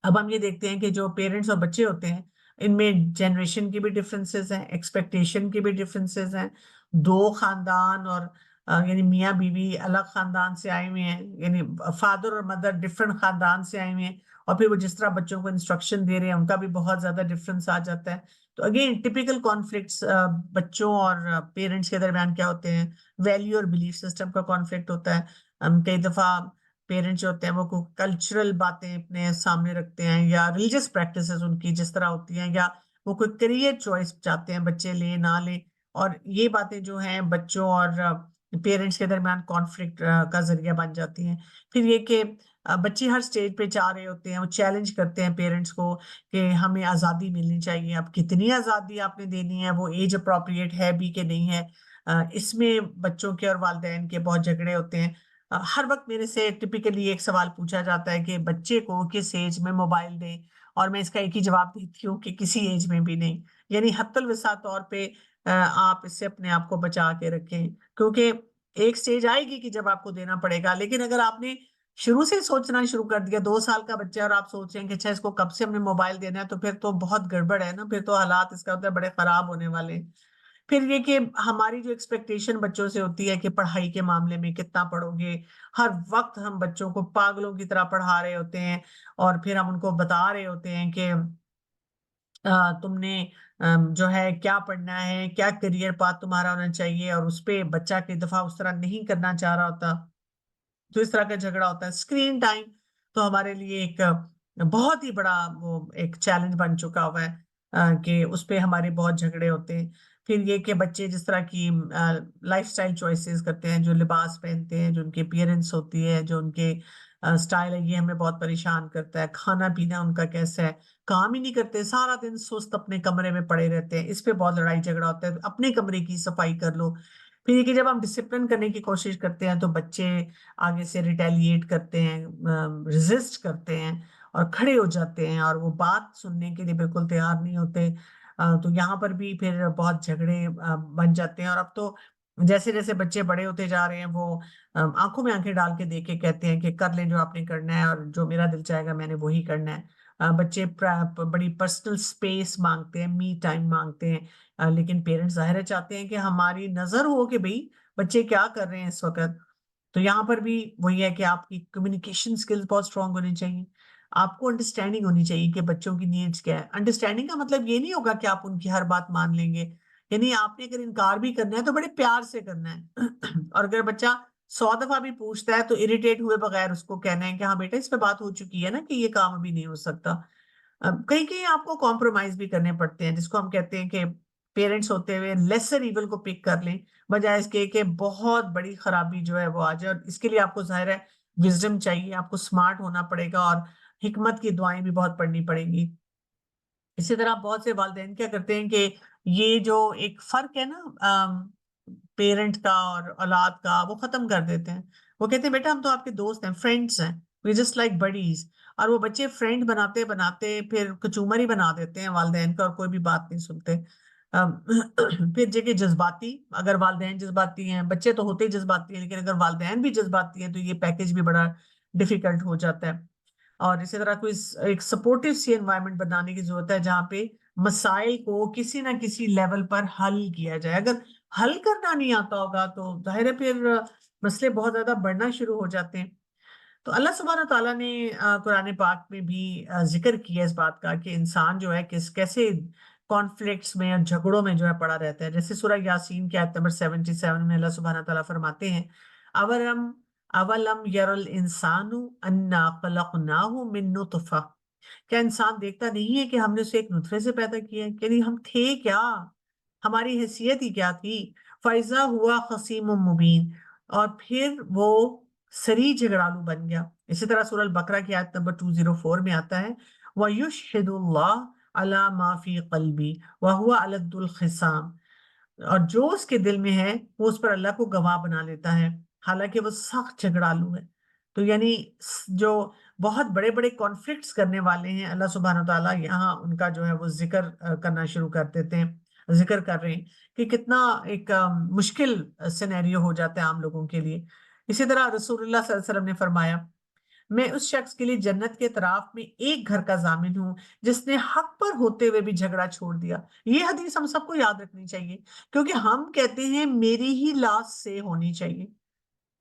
अब हम ये देखते हैं कि जो पेरेंट्स और बच्चे होते हैं इनमें जनरेशन की भी डिफरेंसेस हैं, एक्सपेक्टेशन की भी डिफरेंसेस हैं। दो खानदान और यानी मियाँ बीवी अलग खानदान से आए हुए हैं, यानी फादर और मदर डिफरेंट खानदान से आए हुए हैं, और फिर वो जिस तरह बच्चों को इंस्ट्रक्शन दे रहे हैं उनका भी बहुत ज्यादा डिफरेंस आ जाता है। तो अगेन टिपिकल कॉन्फ्लिक्ट्स बच्चों और पेरेंट्स के दरमियान क्या होते हैं, वैल्यू और बिलीफ सिस्टम का कॉन्फ्लिक्ट होता है। कई दफा पेरेंट्स जो होते हैं वो कल्चरल बातें अपने सामने रखते हैं या रिलीजियस प्रैक्टिसेस उनकी जिस तरह होती हैं, या वो कोई करियर चॉइस चाहते हैं बच्चे ले ना ले। और ये बातें जो हैं बच्चों और पेरेंट्स के दरमियान कॉन्फ्लिक्ट का जरिया बन जाती हैं। फिर ये कि बच्चे हर स्टेज पे जा रहे होते हैं, वो चैलेंज करते हैं पेरेंट्स को कि हमें आज़ादी मिलनी चाहिए। अब कितनी आज़ादी आपने देनी है, वो एज अप्रोप्रिएट है भी कि नहीं है, इसमें बच्चों के और वालिदैन के बहुत झगड़े होते हैं। हर वक्त मेरे से टिपिकली एक सवाल पूछा जाता है कि बच्चे को किस एज में मोबाइल दें, और मैं इसका एक ही जवाब देती हूँ कि किसी एज में भी नहीं। यानी हत्तल विसा तौर पे आप इससे अपने आप को बचा के रखें, क्योंकि एक स्टेज आएगी कि जब आपको देना पड़ेगा। लेकिन अगर आपने शुरू से सोचना शुरू कर दिया, 2 साल का बच्चा है और आप सोच रहे हैं कि अच्छा इसको कब से हमने मोबाइल देना है, तो फिर तो बहुत गड़बड़ है ना, फिर तो हालात इसका होता है बड़े खराब होने वाले हैं। फिर ये कि हमारी जो एक्सपेक्टेशन बच्चों से होती है कि पढ़ाई के मामले में कितना पढ़ोगे, हर वक्त हम बच्चों को पागलों की तरह पढ़ा रहे होते हैं, और फिर हम उनको बता रहे होते हैं कि तुमने जो है क्या पढ़ना है, क्या करियर पाथ तुम्हारा होना चाहिए, और उस पे बच्चा कई दफा उस तरह नहीं करना चाह रहा होता। तो इस तरह का झगड़ा होता है। स्क्रीन टाइम तो हमारे लिए एक बहुत ही बड़ा वो एक चैलेंज बन चुका हुआ है, कि उस पे हमारे बहुत झगड़े होते हैं। फिर ये कि बच्चे जिस तरह की लाइफस्टाइल चॉइसेस करते हैं, जो लिबास पहनते हैं, जो उनकी अपीयरेंस होती है, जो उनके स्टाइल है, ये हमें बहुत परेशान करता है। खाना पीना उनका कैसा है, काम ही नहीं करते, सारा दिन सुस्त अपने कमरे में पड़े रहते हैं, इस पे बहुत लड़ाई झगड़ा होता है। अपने कमरे की सफाई कर लो। फिर ये कि जब हम डिसिप्लिन करने की कोशिश करते हैं तो बच्चे आगे से रिटेलिएट करते हैं, रेजिस्ट करते हैं और खड़े हो जाते हैं, और वो बात सुनने के लिए बिल्कुल तैयार नहीं होते। तो यहाँ पर भी फिर बहुत झगड़े बन जाते हैं। और अब तो जैसे जैसे बच्चे बड़े होते जा रहे हैं वो आंखों में आंखें डाल के देख के कहते हैं कि कर ले जो आपने करना है, और जो मेरा दिल चाहेगा मैंने वही करना है। बच्चे बड़ी पर्सनल स्पेस मांगते हैं, मी टाइम मांगते हैं। लेकिन पेरेंट्स जाहिर है चाहते हैं कि हमारी नजर हो कि भाई बच्चे क्या कर रहे हैं इस वक्त। तो यहाँ पर भी वही है कि आपकी कम्युनिकेशन स्किल्स बहुत स्ट्रांग होनी चाहिए। आपको अंडरस्टैंडिंग होनी चाहिए कि बच्चों की नीड्स क्या है। अंडरस्टैंडिंग का मतलब ये नहीं होगा कि आप उनकी हर बात मान लेंगे, यानी आपने अगर इनकार भी करना है तो बड़े प्यार से करना है। और अगर बच्चा 100 दफा भी पूछता है तो इरिटेट हुए बगैर उसको कहना है कि हाँ बेटा इस पे बात हो चुकी है ना, कि ये काम अभी नहीं हो सकता। अब कहीं कहीं आपको कॉम्प्रोमाइज भी करने पड़ते हैं, जिसको हम कहते हैं कि पेरेंट्स होते हुए लेसर इवल को पिक कर लें, बजाय इसके कि बहुत बड़ी खराबी जो है वो आ जाए। और इसके लिए आपको जाहिर है विजडम चाहिए, आपको स्मार्ट होना पड़ेगा और हिकमत की दुआएं भी बहुत पढ़नी पड़ेंगी। इसी तरह बहुत से वालिदैन क्या करते हैं कि ये जो एक फर्क है ना पेरेंट का और औलाद का, वो खत्म कर देते हैं। वो कहते हैं बेटा हम तो आपके दोस्त हैं, फ्रेंड्स हैं, वी जस्ट लाइक बडीज। और वो बच्चे फ्रेंड बनाते बनाते फिर कचूमर ही बना देते हैं वालिदैन का, और कोई भी बात नहीं सुनते। अम, फिर जगह जज्बाती, अगर वालिदैन जज्बाती हैं, बच्चे तो होते ही जज्बाती हैं, लेकिन अगर वालिदैन भी जज्बाती हैं तो ये पैकेज भी बड़ा डिफिकल्ट हो जाता है। और इसी तरह कोई एक सपोर्टिव सी एनवायरनमेंट बनाने की जरूरत है, जहाँ पे मसाइल को किसी ना किसी लेवल पर हल किया जाए। अगर हल करना नहीं आता होगा तो जाहिर है फिर मसले बहुत ज्यादा बढ़ना शुरू हो जाते हैं। तो अल्लाह सुब्हान तआला ने कुरान पाक में भी जिक्र किया इस बात का कि इंसान जो है किस कैसे कॉन्फ्लिक्ट्स में और झगड़ों में जो है पड़ा रहता है। जैसे सूरह यासीन की आयत नंबर 77 में अल्लाह सुब्हान तआला फरमाते हैं, अवलम अवलम यरल इंसानु अन्ना खलकनाहु मिन नुतफा। क्या इंसान देखता नहीं है कि हमने उसे एक नुतफे से पैदा किया है? यानी हम थे क्या, हमारी हैसियत ही क्या थी। फैजा हुआ खसीम मुबीन, और फिर वो सरी झगड़ालू बन गया। इसी तरह सूरह बकरा की आयत नंबर 204 में आता है, वयुशहिदुल्लाह अला मा फी कल्बी व हुवा अलद्दुल खिसाम। और जो उसके दिल में है वो उस पर अल्लाह को गवाह बना लेता है, हालांकि वो सख्त झगड़ालू है। तो यानी जो बहुत बड़े बड़े कॉन्फ्लिक्ट्स करने वाले हैं, अल्लाह सुब्हान तआला यहाँ उनका जो है वो जिक्र करना शुरू कर देते हैं, जिक्र कर रहे हैं कि कितना एक मुश्किल सिनेरियो हो जाता है आम लोगों के लिए। इसी तरह रसूलुल्लाह सल्लल्लाहु अलैहि वसल्लम ने फरमाया, मैं उस शख्स के लिए जन्नत के तराफ में एक घर का जामिन हूं जिसने हक पर होते हुए भी झगड़ा छोड़ दिया। ये हदीस हम सबको याद रखनी चाहिए, क्योंकि हम कहते हैं मेरी ही लाश से होनी चाहिए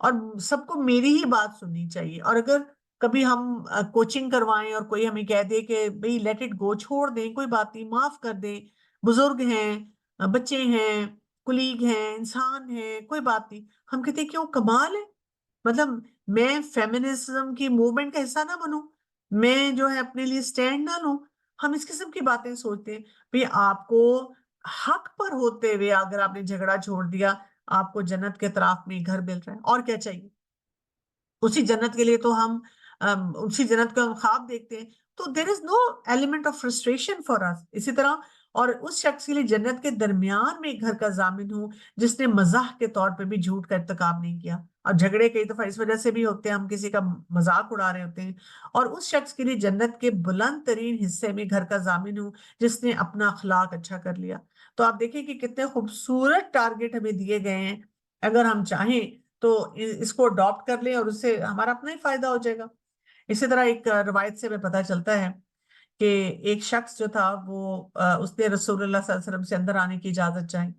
और सबको मेरी ही बात सुननी चाहिए। और अगर कभी हम कोचिंग करवाएं और कोई हमें कह दे कि भाई लेट इट गो, छोड़ दें, कोई बात नहीं, माफ कर दें, बुजुर्ग हैं, बच्चे हैं, कुलीग हैं, इंसान हैं, कोई बात नहीं, हम कहते हैं क्यों, कमाल है। मतलब मैं फेमिनिज्म की मूवमेंट का हिस्सा ना बनूं, मैं जो है अपने लिए स्टैंड ना लूं, हम इस किस्म की बातें सोचते हैं। भाई आपको हक पर होते हुए अगर आपने झगड़ा छोड़ दिया, आपको जन्नत के तराफ में घर मिल रहा है, और क्या चाहिए। उसी जन्नत के लिए तो हम उसी जन्नत को हम ख्वाब देखते हैं। तो there is no element of frustration for us. इसी तरह और उस शख्स के लिए जन्नत के दरमियान में एक घर का जामिन हूं जिसने मजाक के तौर पे भी झूठ का इर्तिकाब नहीं किया। और झगड़े कई दफा इस वजह से भी होते हैं, हम किसी का मजाक उड़ा रहे होते हैं। और उस शख्स के लिए जन्नत के बुलंद तरीन हिस्से में घर का जामिन हूं जिसने अपना अखलाक अच्छा कर लिया। तो आप देखिए कि कितने खूबसूरत टारगेट हमें दिए गए हैं। अगर हम चाहें तो इसको अडॉप्ट कर लें और उससे हमारा अपना ही फायदा हो जाएगा। इसी तरह एक रवायत से हमें पता चलता है कि एक शख्स जो था वो उसने रसूलुल्लाह सल्लल्लाहु अलैहि वसल्लम से अंदर आने की इजाजत चाही।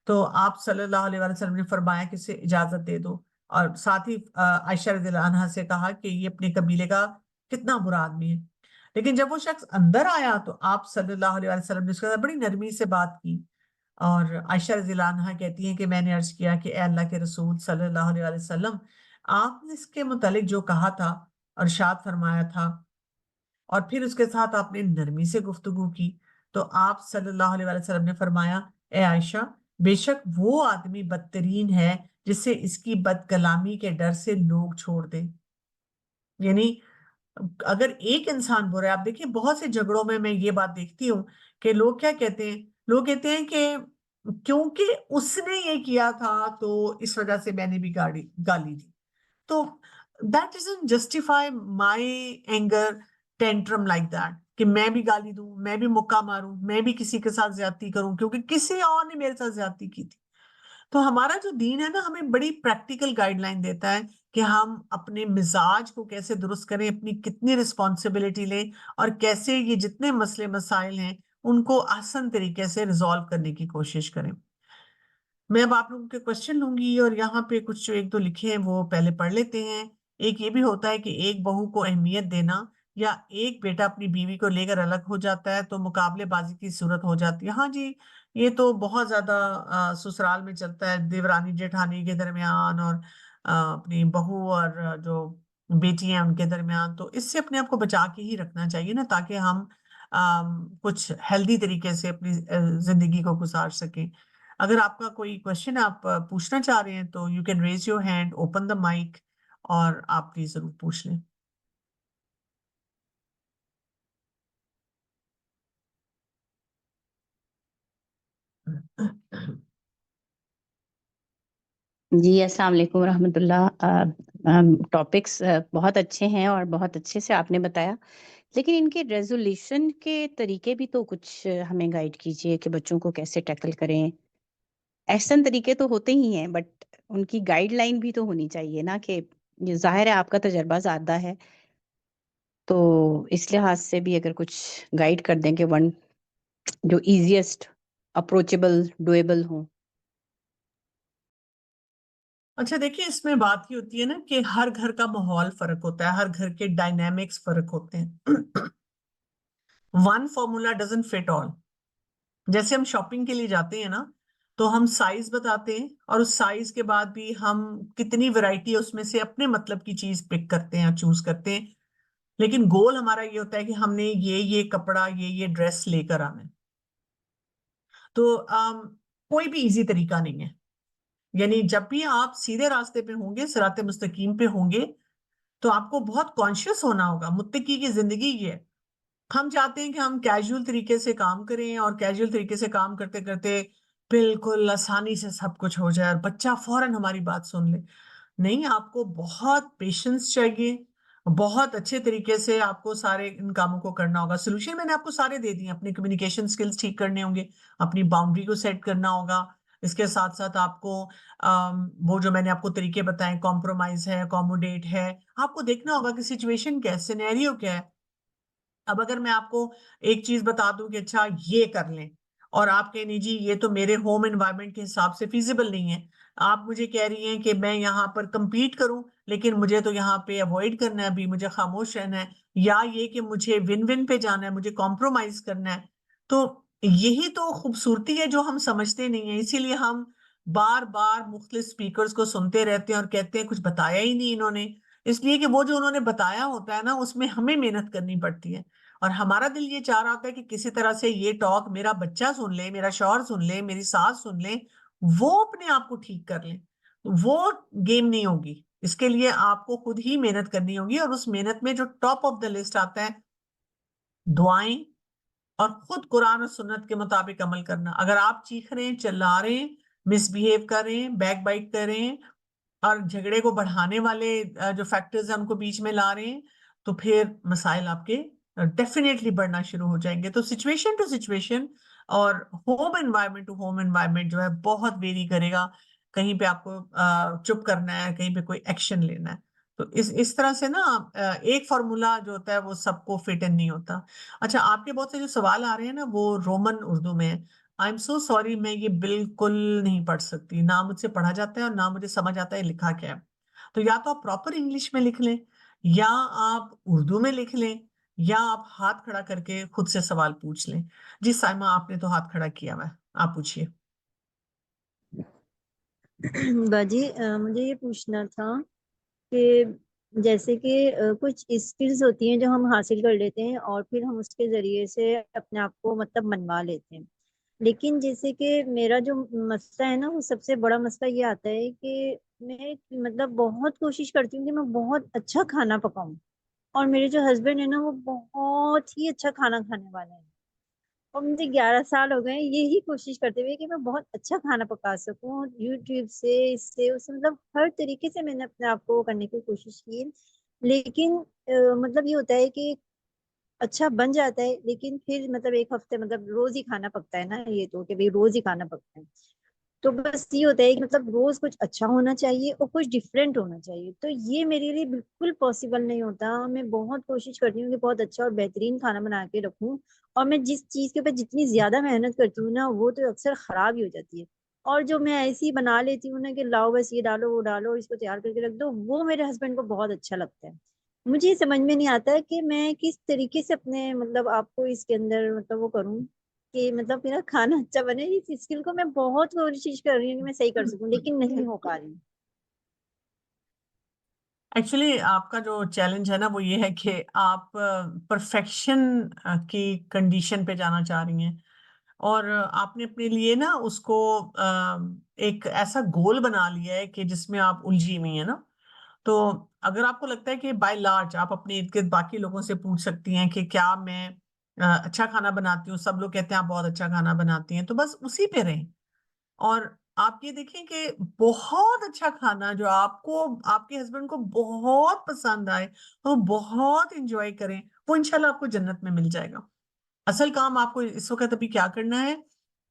तो आप सल्लल्लाहु अलैहि वसल्लम ने फरमाया कि इसे इजाजत दे दो। और साथ ही आयशा रज़ियल्लाहु अन्हा से कहा कि ये अपने कबीले का कितना बुरा आदमी है। लेकिन जब वो शख्स अंदर आया तो आप सल्लल्लाहु अलैहि वसल्लम ने उसके साथ बड़ी नरमी से बात की। और आयशा रज़ियल्लाहु अन्हा कहती हैं कि मैंने अर्ज किया कि ए अल्लाह के रसूल सल्लल्लाहु अलैहि वसल्लम, आपने इसके मुतालिक जो कहा था, अरशाद फरमाया था, और फिर उसके साथ आपने नरमी से गुफ्तगू की। तो आप सल्लल्लाहु अलैहि वसल्लम ने फरमाया, ए आयशा, बेशक वो आदमी बदतरीन है जिसे इसकी बदकलामी के डर से लोग छोड़ दें। यानी अगर एक इंसान बुरा है, आप देखिए बहुत से झगड़ों में मैं ये बात देखती हूँ कि लोग क्या कहते हैं, लोग कहते हैं कि क्योंकि उसने ये किया था तो इस वजह से मैंने भी गाड़ी गाली दी। तो that doesn't justify my anger tantrum like that, कि मैं भी गाली दूं, मैं भी मुक्का मारूं, मैं भी किसी के साथ ज्यादती करूं क्योंकि किसी और ने मेरे साथ ज्यादती की थी। तो हमारा जो दीन है ना, हमें बड़ी प्रैक्टिकल गाइडलाइन देता है कि हम अपने मिजाज को कैसे दुरुस्त करें, अपनी कितनी रिस्पॉन्सिबिलिटी लें, और कैसे ये जितने मसले मसाइल हैं उनको आसान तरीके से रिजॉल्व करने की कोशिश करें। मैं अब आप लोगों के क्वेश्चन लूंगी, और यहाँ पे कुछ जो एक दो लिखे हैं वो पहले पढ़ लेते हैं। एक ये भी होता है कि एक बहू को अहमियत देना, या एक बेटा अपनी बीवी को लेकर अलग हो जाता है तो मुकाबलेबाजी की सूरत हो जाती है। हाँ जी, ये तो बहुत ज्यादा ससुराल में चलता है, देवरानी जेठानी के दरमियान, और अपनी बहू और जो बेटी है उनके दरमियान। तो इससे अपने आप को बचा के ही रखना चाहिए ना, ताकि हम कुछ हेल्दी तरीके से अपनी जिंदगी को गुजार सकें। अगर आपका कोई क्वेश्चन आप पूछना चाह रहे हैं तो you can raise your hand, open the mic, और आप प्लीज जरूर पूछ लें। जी, अस्सलाम वालेकुम रहमतुल्लाह। टॉपिक्स बहुत अच्छे हैं और बहुत अच्छे से आपने बताया, लेकिन इनके रेजोल्यूशन के तरीके भी तो कुछ हमें गाइड कीजिए कि बच्चों को कैसे टैकल करें। एक्शन तरीके तो होते ही हैं, बट उनकी गाइडलाइन भी तो होनी चाहिए ना, कि ये जाहिर है आपका तजर्बा ज़्यादा है, तो इस लिहाज से भी अगर कुछ गाइड कर दें कि वन जो इजीएस्ट, अप्रोचेबल, डुएबल हो। अच्छा देखिए, इसमें बात ये होती है ना कि हर घर का माहौल फर्क होता है, हर घर के डायनेमिक्स फर्क होते हैं। One formula doesn't fit all. जैसे हम शॉपिंग के लिए जाते हैं ना, तो हम साइज बताते हैं, और उस साइज के बाद भी हम कितनी वैरायटी है उसमें से अपने मतलब की चीज पिक करते हैं, चूज करते हैं। लेकिन गोल हमारा ये होता है कि हमने ये कपड़ा, ये ड्रेस लेकर आना है। तो कोई भी इजी तरीका नहीं है। यानी जब भी आप सीधे रास्ते पे होंगे, सिराते मुस्तकीम पे होंगे, तो आपको बहुत कॉन्शियस होना होगा। मुत्तकी की जिंदगी ये है। हम चाहते हैं कि हम कैजुअल तरीके से काम करें, और कैजुअल तरीके से काम करते करते बिल्कुल आसानी से सब कुछ हो जाए और बच्चा फौरन हमारी बात सुन ले। नहीं, आपको बहुत पेशेंस चाहिए, बहुत अच्छे तरीके से आपको सारे इन कामों को करना होगा। सोल्यूशन मैंने आपको सारे दे दिए। अपने कम्युनिकेशन स्किल्स ठीक करने होंगे, अपनी बाउंड्री को सेट करना होगा। इसके साथ साथ आपको वो जो मैंने आपको तरीके बताए, कॉम्प्रोमाइज है, अकोमोडेट है, आपको देखना होगा कि सिचुएशन क्या है, सिनेरियो क्या है। अब अगर मैं आपको एक चीज बता दूं कि अच्छा ये कर लें, और आप कहें नहीं जी ये तो मेरे होम एनवायरनमेंट के हिसाब से फिजिबल नहीं है, आप मुझे कह रही हैं कि मैं यहाँ पर compete करूं, लेकिन मुझे तो यहाँ पे अवॉइड करना है, अभी मुझे खामोश रहना है, या ये कि मुझे विन विन पे जाना है, मुझे कॉम्प्रोमाइज करना है। तो यही तो खूबसूरती है जो हम समझते नहीं है। इसीलिए हम बार बार मुख्तलिफ स्पीकर्स को सुनते रहते हैं और कहते हैं कुछ बताया ही नहीं इन्होंने। इसलिए कि वो जो उन्होंने बताया होता है ना, उसमें हमें मेहनत करनी पड़ती है। और हमारा दिल ये चाह रहा होता है कि किसी तरह से ये टॉक मेरा बच्चा सुन ले, मेरा शौहर सुन ले, मेरी सास सुन ले, वो अपने आप को ठीक कर ले। वो गेम नहीं होगी। इसके लिए आपको खुद ही मेहनत करनी होगी, और उस मेहनत में जो टॉप ऑफ द लिस्ट आता है, दुआएं, और खुद कुरान और सुन्नत के मुताबिक अमल करना। अगर आप चीख रहे हैं, चिल्ला रहे हैं, मिसबिहेव कर रहे हैं, बैक बाइट कर रहे हैं, और झगड़े को बढ़ाने वाले जो फैक्टर्स हैं उनको बीच में ला रहे हैं, तो फिर मसाइल आपके डेफिनेटली बढ़ना शुरू हो जाएंगे। तो सिचुएशन टू सिचुएशन और home environment to home environment जो है बहुत वेरी करेगा। कहीं पे आपको चुप करना है, कहीं पे कोई एक्शन लेना है। तो इस तरह से ना एक फार्मूला जो होता है वो सबको फिट इन नहीं होता। अच्छा, आपके बहुत से जो सवाल आ रहे हैं ना वो रोमन उर्दू में है। आई एम सो सॉरी, मैं ये बिल्कुल नहीं पढ़ सकती, ना मुझसे पढ़ा जाता है और ना मुझे समझ आता है लिखा क्या है। तो या तो आप प्रॉपर इंग्लिश में लिख लें, या आप उर्दू में लिख लें, या आप हाथ खड़ा करके खुद से सवाल पूछ लें। जी साइमा, आपने तो हाथ खड़ा किया हुआ है, आप पूछिए। बाजी, मुझे ये पूछना था कि जैसे कि कुछ स्किल्स होती हैं जो हम हासिल कर लेते हैं और फिर हम उसके जरिए से अपने आप को मतलब मनवा लेते हैं। लेकिन जैसे कि मेरा जो मसला है ना, वो सबसे बड़ा मसला ये आता है कि मैं मतलब बहुत कोशिश करती हूँ कि मैं बहुत अच्छा खाना पकाऊं, और मेरे जो हस्बैंड है ना वो बहुत ही अच्छा खाना खाने वाले हैं। और मुझे 11 साल हो गए हैं यही कोशिश करते हुए कि मैं बहुत अच्छा खाना पका सकूं, यूट्यूब से इससे उससे मतलब हर तरीके से मैंने अपने आप को करने की कोशिश की। लेकिन मतलब ये होता है कि अच्छा बन जाता है, लेकिन फिर मतलब एक हफ्ते मतलब रोज ही खाना पकता है ना, ये तो कि भाई रोज ही खाना पकता है। तो बस ये होता है कि मतलब रोज कुछ अच्छा होना चाहिए और कुछ डिफरेंट होना चाहिए, तो ये मेरे लिए बिल्कुल पॉसिबल नहीं होता। मैं बहुत कोशिश करती हूँ कि बहुत अच्छा और बेहतरीन खाना बना के रखूँ, और मैं जिस चीज के ऊपर जितनी ज्यादा मेहनत करती हूँ ना, वो तो अक्सर खराब ही हो जाती है। और जो मैं ऐसी बना लेती हूँ ना कि लाओ बस ये डालो वो डालो इसको तैयार करके रख दो, वो मेरे हस्बैंड को बहुत अच्छा लगता है। मुझे ये समझ में नहीं आता है कि मैं किस तरीके से अपने मतलब आपको इसके अंदर मतलब वो करूँ कि मतलब मेरा खाना अच्छा बने। इस स्किल को मैं बहुत कोशिश कर रही हूँ कि मैं सही कर सकूं, लेकिन नहीं हो पा रही। एक्चुअली आपका जो चैलेंज है ना वो ये है कि आप परफेक्शन की कंडीशन पे जाना चाह रही हैं, और आपने अपने लिए ना उसको एक ऐसा गोल बना लिया है कि जिसमें आप उलझी हुई है ना। तो अगर आपको लगता है कि बाय लार्ज आप अपने इर्द गिर्द बाकी लोगों से पूछ सकती हैं कि क्या मैं अच्छा खाना बनाती हूँ, सब लोग कहते हैं आप बहुत अच्छा खाना बनाती हैं, तो बस उसी पे रहें। और आप ये देखें कि बहुत अच्छा खाना जो आपको आपके हस्बैंड को बहुत पसंद आए, वो बहुत इंजॉय करें, वो इंशाल्लाह आपको जन्नत में मिल जाएगा। असल काम आपको इस वक्त अभी क्या करना है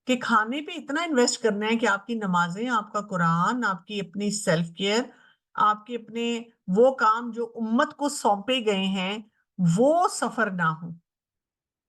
कि खाने पे इतना इन्वेस्ट करना है कि आपकी नमाजें, आपका कुरान, आपकी अपनी सेल्फ केयर, आपके अपने वो काम जो उम्मत को सौंपे गए हैं, वो सफर ना हो।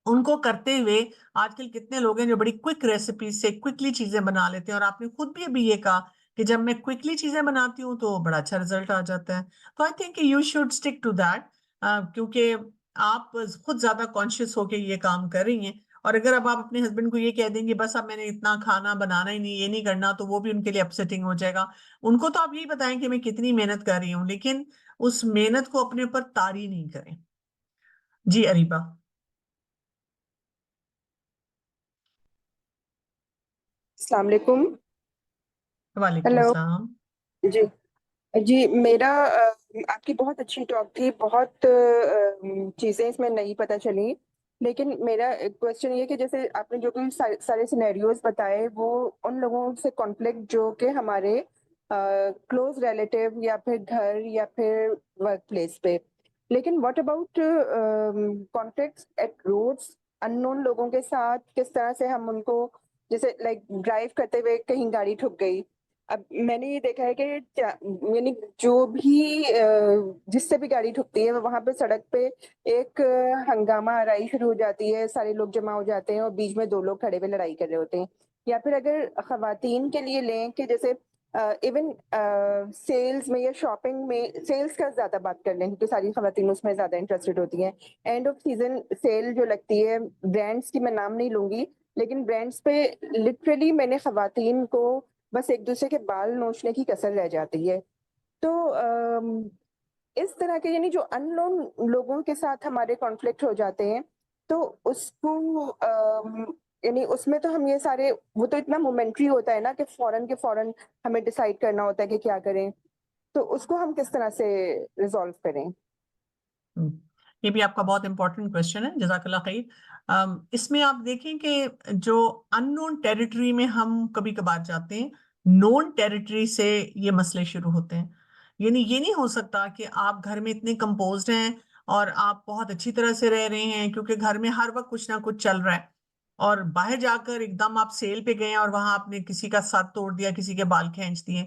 उनको करते हुए आजकल कितने लोग हैं जो बड़ी क्विक रेसिपी से क्विकली चीजें बना लेते हैं, और आपने खुद भी अभी ये कहा कि जब मैं क्विकली चीजें बनाती हूँ तो बड़ा अच्छा रिजल्ट आ जाता है। तो I think you should stick to that, क्योंकि आप खुद ज्यादा कॉन्शियस होके ये काम कर रही हैं। और अगर अब आप अपने हस्बैंड को ये कह देंगे बस अब मैंने इतना खाना बनाना ही नहीं, ये नहीं करना, तो वो भी उनके लिए अपसेटिंग हो जाएगा। उनको तो आप यही बताएं कि मैं कितनी मेहनत कर रही हूँ, लेकिन उस मेहनत को अपने ऊपर तारी नहीं करें। जी अरीबा। अस्सलाम वालेकुम। वालेकुम हेलो। सलाम। जी। जी मेरा आपकी बहुत अच्छी टॉक थी, बहुत चीज़ें इसमें नई पता चली। लेकिन मेरा क्वेश्चन ये कि जैसे आपने जो भी सारे सिनेरियोज बताए वो उन लोगों से कॉन्फ्लिक्ट जो कि हमारे क्लोज रिलेटिव या फिर घर या फिर वर्क प्लेस पे। लेकिन what about conflicts at roads, unknown लोगों के साथ किस तरह से हम उनको, जैसे लाइक ड्राइव करते हुए कहीं गाड़ी ठुक गई। अब मैंने ये देखा है कि यानी जो भी जिससे भी गाड़ी ठुकती है वहां पे सड़क पे एक हंगामा आराई शुरू हो जाती है, सारे लोग जमा हो जाते हैं और बीच में दो लोग खड़े हुए लड़ाई कर रहे होते हैं। या फिर अगर खवातीन के लिए लें कि जैसे इवन सेल्स में या शॉपिंग में, सेल्स का ज्यादा बात कर लें क्योंकि सारी खवातीन उसमें ज्यादा इंटरेस्टेड होती हैं। एंड ऑफ सीजन सेल जो लगती है, ब्रांड्स की मैं नाम नहीं लूंगी, लेकिन ब्रांड्स पे लिटरली मैंने खवातीन को बस एक दूसरे के बाल नोचने की कसर रह जाती है। तो इस तरह के यानी जो अननोन लोगों के साथ हमारे कॉन्फ्लिक्ट हो जाते हैं, तो उसको यानी उसमें तो हम ये सारे, वो तो इतना मोमेंट्री होता है ना कि फौरन के फौरन हमें डिसाइड करना होता है कि क्या करें। तो उसको हम किस तरह से रिजॉल्व करें? हम्म, ये भी आपका बहुत इंपॉर्टेंट क्वेश्चन है, जजाकल्लाह खैर। इसमें आप देखें कि जो अननोन टेरिटरी में हम कभी कभार जाते हैं, नोन टेरिटरी से ये मसले शुरू होते हैं। यानी ये नहीं हो सकता कि आप घर में इतने कंपोज्ड हैं और आप बहुत अच्छी तरह से रह रहे हैं क्योंकि घर में हर वक्त कुछ ना कुछ चल रहा है, और बाहर जाकर एकदम आप सेल पे गए और वहां आपने किसी का साथ तोड़ दिया, किसी के बाल खींच दिए।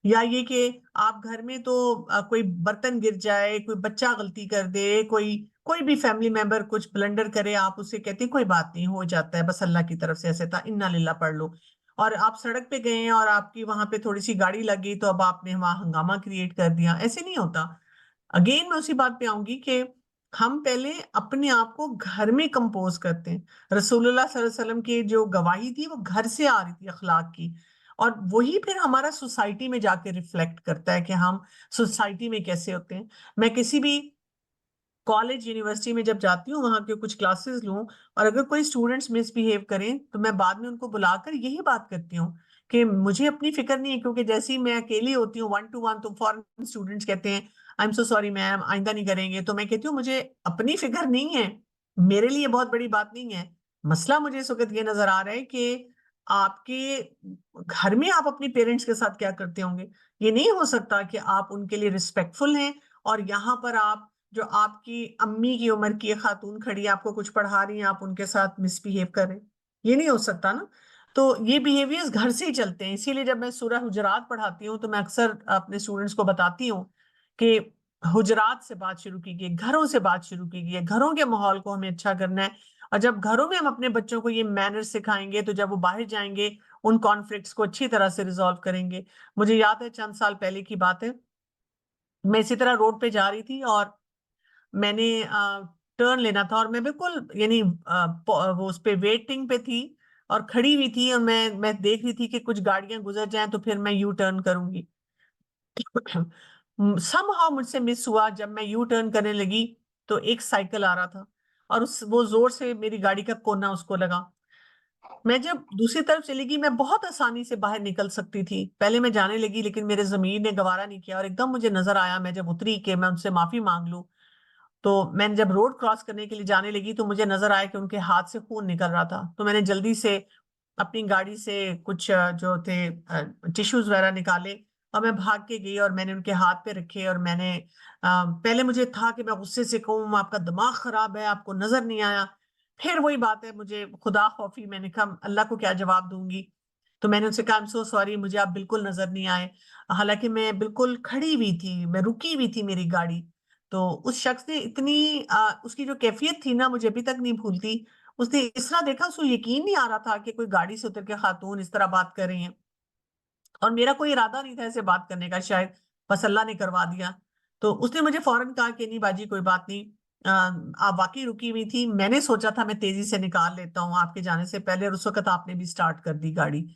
या ये कि आप घर में तो कोई बर्तन गिर जाए, कोई बच्चा गलती कर दे, कोई कोई भी फैमिली मेंबर कुछ ब्लंडर करे, आप उससे कहते हैं कोई बात नहीं, हो जाता है, बस अल्लाह की तरफ से ऐसे था, इन्ना लिल्लाह पढ़ लो। और आप सड़क पे गए हैं और आपकी वहां पे थोड़ी सी गाड़ी लग गई तो अब आपने वहां हंगामा क्रिएट कर दिया। ऐसे नहीं होता। अगेन मैं उसी बात पे आऊंगी कि हम पहले अपने आप को घर में कंपोज करते हैं। रसूलुल्लाह सल्लल्लाहु अलैहि वसल्लम की जो गवाही थी वो घर से आ रही थी अखलाक की, और वही फिर हमारा सोसाइटी में जाके रिफ्लेक्ट करता है कि हम सोसाइटी में कैसे होते हैं। मैं किसी भी कॉलेज यूनिवर्सिटी में जब जाती हूँ वहां के कुछ क्लासेस लूं, और अगर कोई स्टूडेंट्स मिसबिहेव करें तो मैं बाद में उनको बुलाकर यही बात करती हूँ कि मुझे अपनी फिक्र नहीं है, क्योंकि जैसे ही मैं अकेली होती हूँ 1 to 1 तो फॉरेन स्टूडेंट्स कहते हैं I am so sorry ma'am, आइंदा नहीं करेंगे। तो मैं कहती हूँ मुझे अपनी फिक्र नहीं है, मेरे लिए बहुत बड़ी बात नहीं है। मसला मुझे इस वक्त ये नजर आ रहा है कि आपके घर में आप अपनी पेरेंट्स के साथ क्या करते होंगे। ये नहीं हो सकता कि आप उनके लिए रिस्पेक्टफुल हैं और यहाँ पर आप जो आपकी अम्मी की उम्र की एक खातून खड़ी है, आपको कुछ पढ़ा रही है, आप उनके साथ मिसबिहेव कर रहे हैं। ये नहीं हो सकता ना। तो ये बिहेवियर्स घर से ही चलते हैं। इसीलिए जब मैं सूरह हुजरात पढ़ाती हूँ तो मैं अक्सर अपने स्टूडेंट्स को बताती हूँ कि हुजरात से बात शुरू कीजिए, घरों से बात शुरू कीजिए, घरों के माहौल को हमें अच्छा करना है। और जब घरों में हम अपने बच्चों को ये मैनर्स सिखाएंगे तो जब वो बाहर जाएंगे उन कॉन्फ्लिक्ट्स को अच्छी तरह से रिजॉल्व करेंगे। मुझे याद है चंद साल पहले की बात है, मैं इसी तरह रोड पे जा रही थी और मैंने टर्न लेना था और मैं बिल्कुल यानी वो उस पे वेटिंग पे थी और खड़ी हुई थी और मैं देख रही थी कि कुछ गाड़ियां गुजर जाएं तो फिर मैं यू टर्न करूंगी। समहाउ मुझसे मिस हुआ। जब मैं यू टर्न करने लगी तो एक साइकिल आ रहा था और उस वो जोर से मेरी गाड़ी का कोना उसको लगा। मैं जब दूसरी तरफ चली गई मैं बहुत आसानी से बाहर निकल सकती थी, पहले मैं जाने लगी लेकिन मेरे जमीर ने गवारा नहीं किया और एकदम मुझे नजर आया, मैं जब उतरी कि मैं उनसे माफी मांग लूं, तो मैंने जब रोड क्रॉस करने के लिए जाने लगी तो मुझे नजर आया कि उनके हाथ से खून निकल रहा था। तो मैंने जल्दी से अपनी गाड़ी से कुछ जो थे टिश्यूज वगैरह निकाले और मैं भाग के गई और मैंने उनके हाथ पे रखे और मैंने पहले मुझे था कि मैं गुस्से से कहूँ आपका दिमाग खराब है, आपको नजर नहीं आया। फिर वही बात है, मुझे खुदा खौफी, मैंने कहा अल्लाह को क्या जवाब दूंगी। तो मैंने उनसे कहा आई एम सो सॉरी, मुझे आप बिल्कुल नजर नहीं आए। हालांकि मैं बिल्कुल खड़ी हुई थी, मैं रुकी हुई थी मेरी गाड़ी। तो उस शख्स ने इतनी उसकी जो कैफियत थी ना मुझे अभी तक नहीं भूलती। उसने इस तरह देखा, उसको यकीन नहीं आ रहा था कि कोई गाड़ी से उतर के खातून इस तरह बात कर रही है। और मेरा कोई इरादा नहीं था ऐसे बात करने का, शायद बस अल्लाह ने करवा दिया। तो उसने मुझे फौरन कहा कि नहीं बाजी कोई बात नहीं, आप वाकई रुकी हुई थी, मैंने सोचा था मैं तेजी से निकाल लेता हूँ आपके जाने से पहले और उस वक्त आपने भी स्टार्ट कर दी गाड़ी।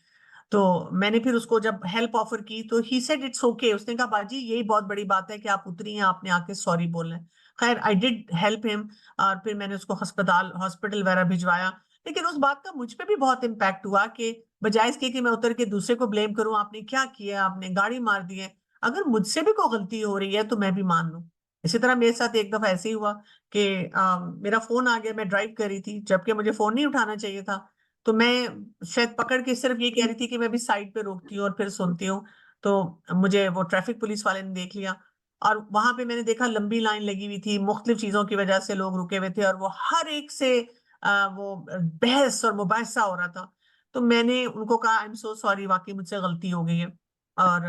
तो मैंने फिर उसको जब हेल्प ऑफर की तो ही सेड इट्स ओके। उसने कहा बाजी यही बहुत बड़ी बात है कि आप उतरी हैं, आपने आके सॉरी बोलना है। खैर आई डिड हेल्प हिम और फिर मैंने उसको हॉस्पिटल वगैरह भिजवाया। लेकिन उस बात का मुझ पे भी बहुत इम्पैक्ट हुआ कि बजाय इसके कि मैं उतर के दूसरे को ब्लेम करूं, आपने क्या किया, आपने गाड़ी मार दी है, अगर मुझसे भी कोई गलती हो रही है तो मैं भी मान लूं। इसी तरह मेरे साथ एक दफा ऐसे ही हुआ कि मेरा फोन आ गया, मैं ड्राइव कर रही थी जबकि मुझे फोन नहीं उठाना चाहिए था। तो मैं शायद पकड़ के सिर्फ ये कह रही थी कि मैं भी साइड पे रोकती हूँ और फिर सुनती हूँ। तो मुझे वो ट्रैफिक पुलिस वाले ने देख लिया और वहां पे मैंने देखा लंबी लाइन लगी हुई थी, मुख्तलिफ चीजों की वजह से लोग रुके हुए थे और वो हर एक से वो बहस और मुबाहिसा हो रहा था। तो मैंने उनको कहा आई एम सो सॉरी, वाकई मुझसे गलती हो गई है। और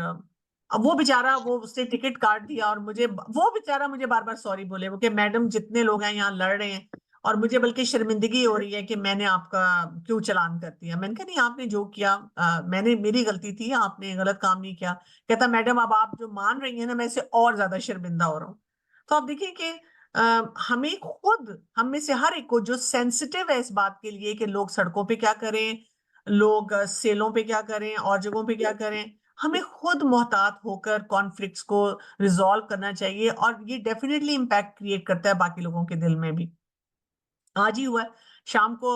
अब वो बेचारा, वो उसने टिकट काट दिया और मुझे, वो बेचारा मुझे बार बार सॉरी बोले वो कि मैडम जितने लोग हैं यहाँ लड़ रहे हैं और मुझे बल्कि शर्मिंदगी हो रही है कि मैंने आपका क्यों चालान कर दिया। मैंने कहा नहीं आपने जो किया मैंने, मेरी गलती थी, आपने गलत काम नहीं किया। कहता मैडम अब आप जो मान रही हैं ना मैं इससे और ज्यादा शर्मिंदा हो रहा हूँ। तो आप देखिए कि हमें खुद, हम में से हर एक को जो सेंसिटिव है इस बात के लिए कि लोग सड़कों पे क्या करें, लोग सेलों पे क्या करें और जगहों पे क्या करें, हमें खुद मोहतात होकर कॉन्फ्लिक्ट्स को रिजॉल्व करना चाहिए और ये डेफिनेटली इम्पैक्ट क्रिएट करता है बाकी लोगों के दिल में भी। आज ही हुआ है, शाम को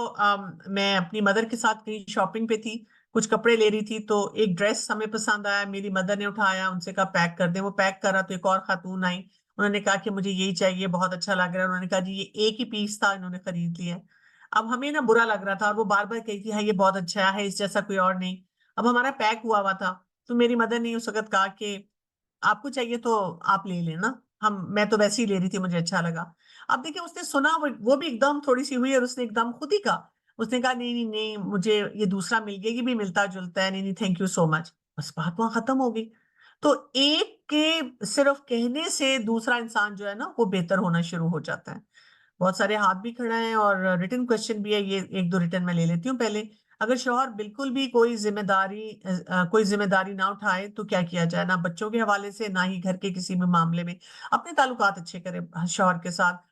मैं अपनी मदर के साथ कहीं शॉपिंग पे थी, कुछ कपड़े ले रही थी तो एक ड्रेस हमें पसंद आया, मेरी मदर ने उठाया, उनसे कहा पैक कर दे, वो पैक करा तो एक और खातून आई, उन्होंने कहा कि मुझे यही चाहिए, बहुत अच्छा लग रहा है। उन्होंने कहा जी ये एक ही पीस था, इन्होंने खरीद लिया है। अब हमें ना बुरा लग रहा था और वो बार बार कही थी हाँ ये बहुत अच्छा है, इस जैसा कोई और नहीं। अब हमारा पैक हुआ हुआ था तो मेरी मदर ने उस वक्त कहा कि आपको चाहिए तो आप ले लेना, मैं तो वैसे ही ले रही थी, मुझे अच्छा लगा। अब देखिए उसने सुना, वो भी एकदम थोड़ी सी हुई और उसने एकदम खुद ही कहा, उसने कहा नहीं नहीं नहीं मुझे ये दूसरा मिल गया, ये भी मिलता जुलता है, नहीं नहीं थैंक यू सो मच, बस बात वहां खत्म हो गई। तो एक के सिर्फ कहने से दूसरा इंसान जो है ना वो बेहतर होना शुरू हो जाता है। बहुत सारे हाथ भी खड़ा है और रिटन क्वेश्चन भी है, ये एक दो रिटन मैं ले लेती हूँ पहले। अगर शौहर बिल्कुल भी कोई जिम्मेदारी ना उठाए तो क्या किया जाए, ना बच्चों के हवाले से ना ही घर के किसी भी मामले में। अपने ताल्लुकात अच्छे करें शौहर के साथ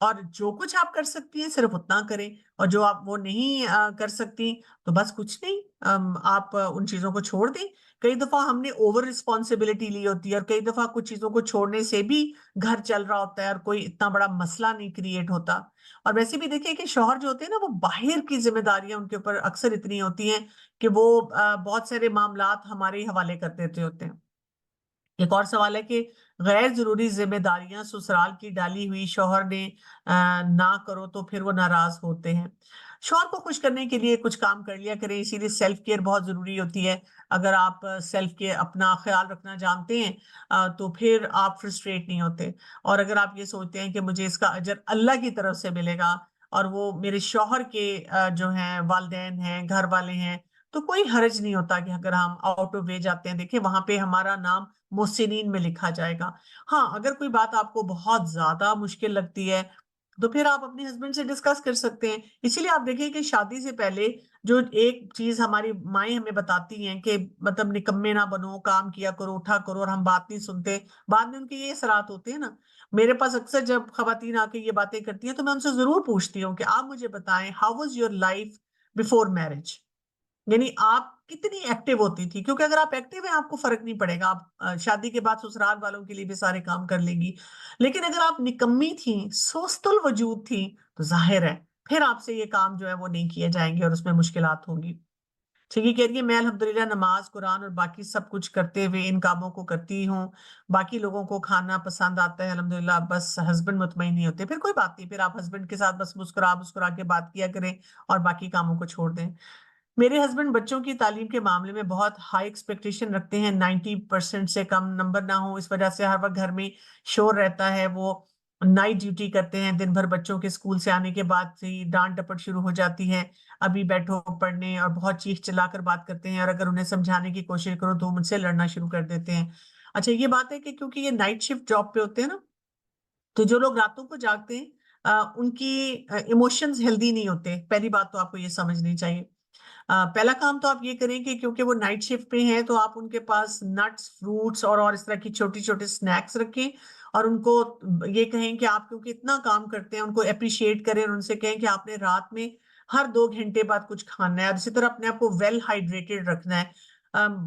और जो कुछ आप कर सकती हैं सिर्फ उतना करें, और जो आप वो नहीं कर सकती तो बस कुछ नहीं, आप उन चीजों को छोड़ दें। कई दफा हमने ओवर रिस्पॉन्सिबिलिटी ली होती है और कई दफा कुछ चीजों को छोड़ने से भी घर चल रहा होता है और कोई इतना बड़ा मसला नहीं क्रिएट होता। और वैसे भी देखिए कि शौहर जो होते हैं ना वो बाहर की जिम्मेदारियां उनके ऊपर अक्सर इतनी होती हैं कि वो बहुत सारे मामलात हमारे ही हवाले कर देते होते हैं। एक और सवाल है कि गैर जरूरी जिम्मेदारियां ससुराल की डाली हुई शौहर ने ना करो तो फिर वो नाराज होते हैं। शौहर को खुश करने के लिए कुछ काम कर लिया करें, इसीलिए सेल्फ केयर बहुत जरूरी होती है। अगर आप सेल्फ केयर, अपना ख्याल रखना जानते हैं तो फिर आप फ्रस्ट्रेट नहीं होते। और अगर आप ये सोचते हैं कि मुझे इसका अजर अल्लाह की तरफ से मिलेगा और वो मेरे शौहर के जो हैं वालिदैन हैं, घर वाले हैं, तो कोई हर्ज नहीं होता कि अगर हम आउट ऑफ वे जाते हैं। देखिए वहां पे हमारा नाम मोहसिनीन में लिखा जाएगा। हाँ, अगर कोई बात आपको बहुत ज्यादा मुश्किल लगती है तो फिर आप अपने हस्बैंड से डिस्कस कर सकते हैं। इसीलिए आप देखिए कि शादी से पहले जो एक चीज हमारी माएं हमें बताती हैं कि मतलब निकम्मे ना बनो, काम किया करो, उठा करो, और हम बात नहीं सुनते, बाद में उनके ये असरात होते हैं ना। मेरे पास अक्सर जब खवातीन आके ये बातें करती हैं तो मैं उनसे जरूर पूछती हूँ कि आप मुझे बताएं, how was your life before marriage, यानी आप कितनी एक्टिव होती थी। क्योंकि अगर आप एक्टिव हैं आपको फर्क नहीं पड़ेगा, आप शादी के बाद ससुराल वालों के लिए भी सारे काम कर लेंगी। लेकिन अगर आप निकम्मी थी, सुस्तुल वजूद थी, तो जाहिर है फिर आपसे ये काम जो है वो नहीं किए जाएंगे और उसमें मुश्किलात होंगी। ठीक है, कह रही है मैं अल्हम्दुलिल्लाह नमाज कुरान और बाकी सब कुछ करते हुए इन कामों को करती हूँ। बाकी लोगों को खाना पसंद आता है अल्हम्दुलिल्लाह, बस हस्बैंड मुतमईन नहीं होते। फिर कोई बात नहीं, फिर आप हस्बैंड के साथ बस मुस्कुरा मुस्कुरा के बात किया करें और बाकी कामों को छोड़ दें। मेरे हस्बैंड बच्चों की तालीम के मामले में बहुत हाई एक्सपेक्टेशन रखते हैं, 90% से कम नंबर ना हो, इस वजह से हर वक्त घर में शोर रहता है। वो नाइट ड्यूटी करते हैं, दिन भर बच्चों के स्कूल से आने के बाद से ही डांट डपट शुरू हो जाती है, अभी बैठो पढ़ने, और बहुत चीख चिल्लाकर बात करते हैं, और अगर उन्हें समझाने की कोशिश करो तो मुझसे लड़ना शुरू कर देते हैं। अच्छा, ये बात है कि क्योंकि ये नाइट शिफ्ट जॉब पे होते हैं ना, तो जो लोग रातों को जागते हैं उनकी इमोशंस हेल्दी नहीं होते। पहली बात तो आपको ये समझनी चाहिए। पहला काम तो आप ये करें कि क्योंकि वो नाइट शिफ्ट पे हैं तो आप उनके पास नट्स, फ्रूट्स और इस तरह की छोटी छोटी स्नैक्स रखें, और उनको ये कहें कि आप क्योंकि इतना काम करते हैं उनको अप्रिशिएट करें, और उनसे कहें कि आपने रात में हर 2 घंटे बाद कुछ खाना है, और इसी तरह अपने आप को वेल हाइड्रेटेड रखना है।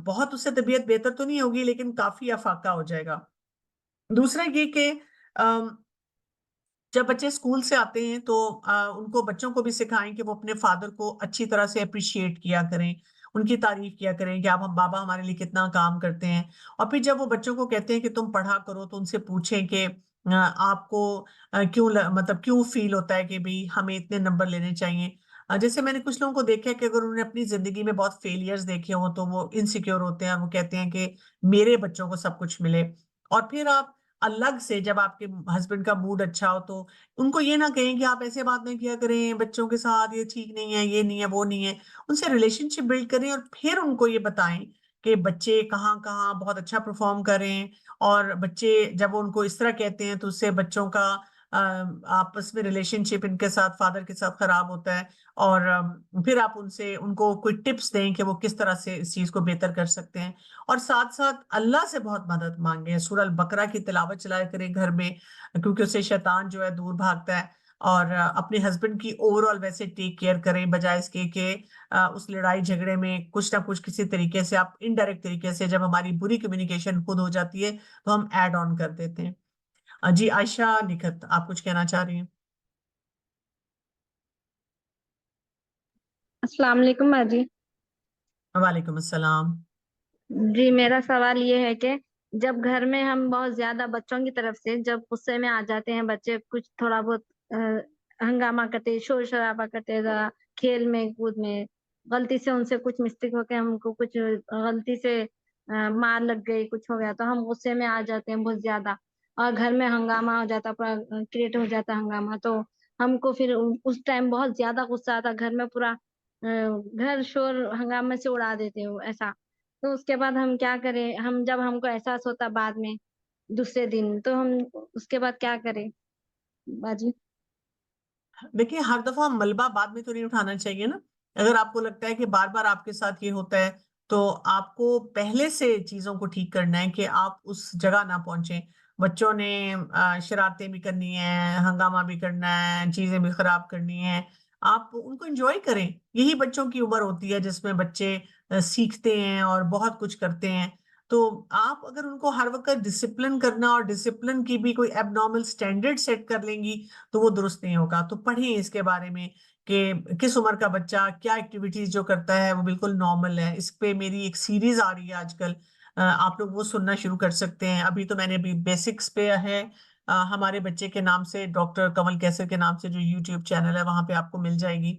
बहुत उससे तबीयत बेहतर तो नहीं होगी लेकिन काफी अफाका हो जाएगा। दूसरा ये कि जब बच्चे स्कूल से आते हैं तो उनको, बच्चों को भी सिखाएं कि वो अपने फादर को अच्छी तरह से अप्रिशिएट किया करें, उनकी तारीफ किया करें कि आप, हम बाबा हमारे लिए कितना काम करते हैं। और फिर जब वो बच्चों को कहते हैं कि तुम पढ़ा करो तो उनसे पूछें कि आपको मतलब क्यों फील होता है कि भाई हमें इतने नंबर लेने चाहिए। जैसे मैंने कुछ लोगों को देखा है कि अगर उन्होंने अपनी जिंदगी में बहुत फेलियर्स देखे हो तो वो इनसिक्योर होते हैं, वो कहते हैं कि मेरे बच्चों को सब कुछ मिले। और फिर आप अलग से, जब आपके हस्बैंड का मूड अच्छा हो तो उनको ये ना कहें कि आप ऐसे बात नहीं किया करें बच्चों के साथ, ये ठीक नहीं है, ये नहीं है, वो नहीं है। उनसे रिलेशनशिप बिल्ड करें और फिर उनको ये बताएं कि बच्चे कहाँ कहाँ बहुत अच्छा परफॉर्म करें। और बच्चे जब वो उनको इस तरह कहते हैं तो उससे बच्चों का आपस में रिलेशनशिप इनके साथ, फादर के साथ खराब होता है। और फिर आप उनसे, उनको कोई टिप्स दें कि वो किस तरह से इस चीज को बेहतर कर सकते हैं। और साथ साथ अल्लाह से बहुत मदद मांगे, सूरह अल बकरा की तिलावत चलाया करें घर में, क्योंकि उससे शैतान जो है दूर भागता है। और अपने हस्बैंड की ओवरऑल वैसे टेक केयर करें, बजाय इसके कि उस लड़ाई झगड़े में कुछ ना कुछ किसी तरीके से, आप इनडायरेक्ट तरीके से, जब हमारी बुरी कम्युनिकेशन खुद हो जाती है तो हम ऐड ऑन कर देते हैं। जी आयशा निखत, आप कुछ कहना चाह रही हैं? अस्सलाम वालेकुम बाजी। वालेकुम अस्सलाम। जी, मेरा सवाल ये है कि जब घर में हम बहुत ज्यादा बच्चों की तरफ से जब गुस्से में आ जाते हैं, बच्चे कुछ थोड़ा बहुत हंगामा करते, शोर शराबा करते, जरा खेल में कूद में गलती से उनसे कुछ मिस्टेक होके हमको कुछ गलती से मार लग गई, कुछ हो गया तो हम गुस्से में आ जाते हैं बहुत ज्यादा, और घर में हंगामा हो जाता, पूरा क्रिएट हो जाता हंगामा। तो हमको फिर उस टाइम बहुत ज्यादा गुस्सा आता, घर में पूरा घर शोर हंगामे से उड़ा देते हो ऐसा। तो उसके बाद हम क्या करें, हम जब हमको एहसास होता बाद में दूसरे दिन, तो हम उसके बाद क्या करें बाजी? देखिए हर दफा मलबा बाद में तो नहीं उठाना चाहिए ना। अगर आपको लगता है कि बार बार आपके साथ ये होता है तो आपको पहले से चीजों को ठीक करना है कि आप उस जगह ना पहुंचे। बच्चों ने शरारतें भी करनी है, हंगामा भी करना है, चीजें भी खराब करनी है, आप उनको एंजॉय करें। यही बच्चों की उम्र होती है जिसमें बच्चे सीखते हैं और बहुत कुछ करते हैं। तो आप अगर उनको हर वक्त डिसिप्लिन करना, और डिसिप्लिन की भी कोई एबनॉर्मल स्टैंडर्ड सेट कर लेंगी तो वो दुरुस्त नहीं होगा। तो पढ़ें इसके बारे में कि किस उम्र का बच्चा क्या एक्टिविटीज जो करता है वो बिल्कुल नॉर्मल है। इस पे मेरी एक सीरीज आ रही है आजकल, आप लोग वो सुनना शुरू कर सकते हैं। अभी तो मैंने अभी बेसिक्स पे है, हमारे बच्चे के नाम से, डॉक्टर कमल कैसर के नाम से जो यूट्यूब चैनल है वहां पे आपको मिल जाएगी।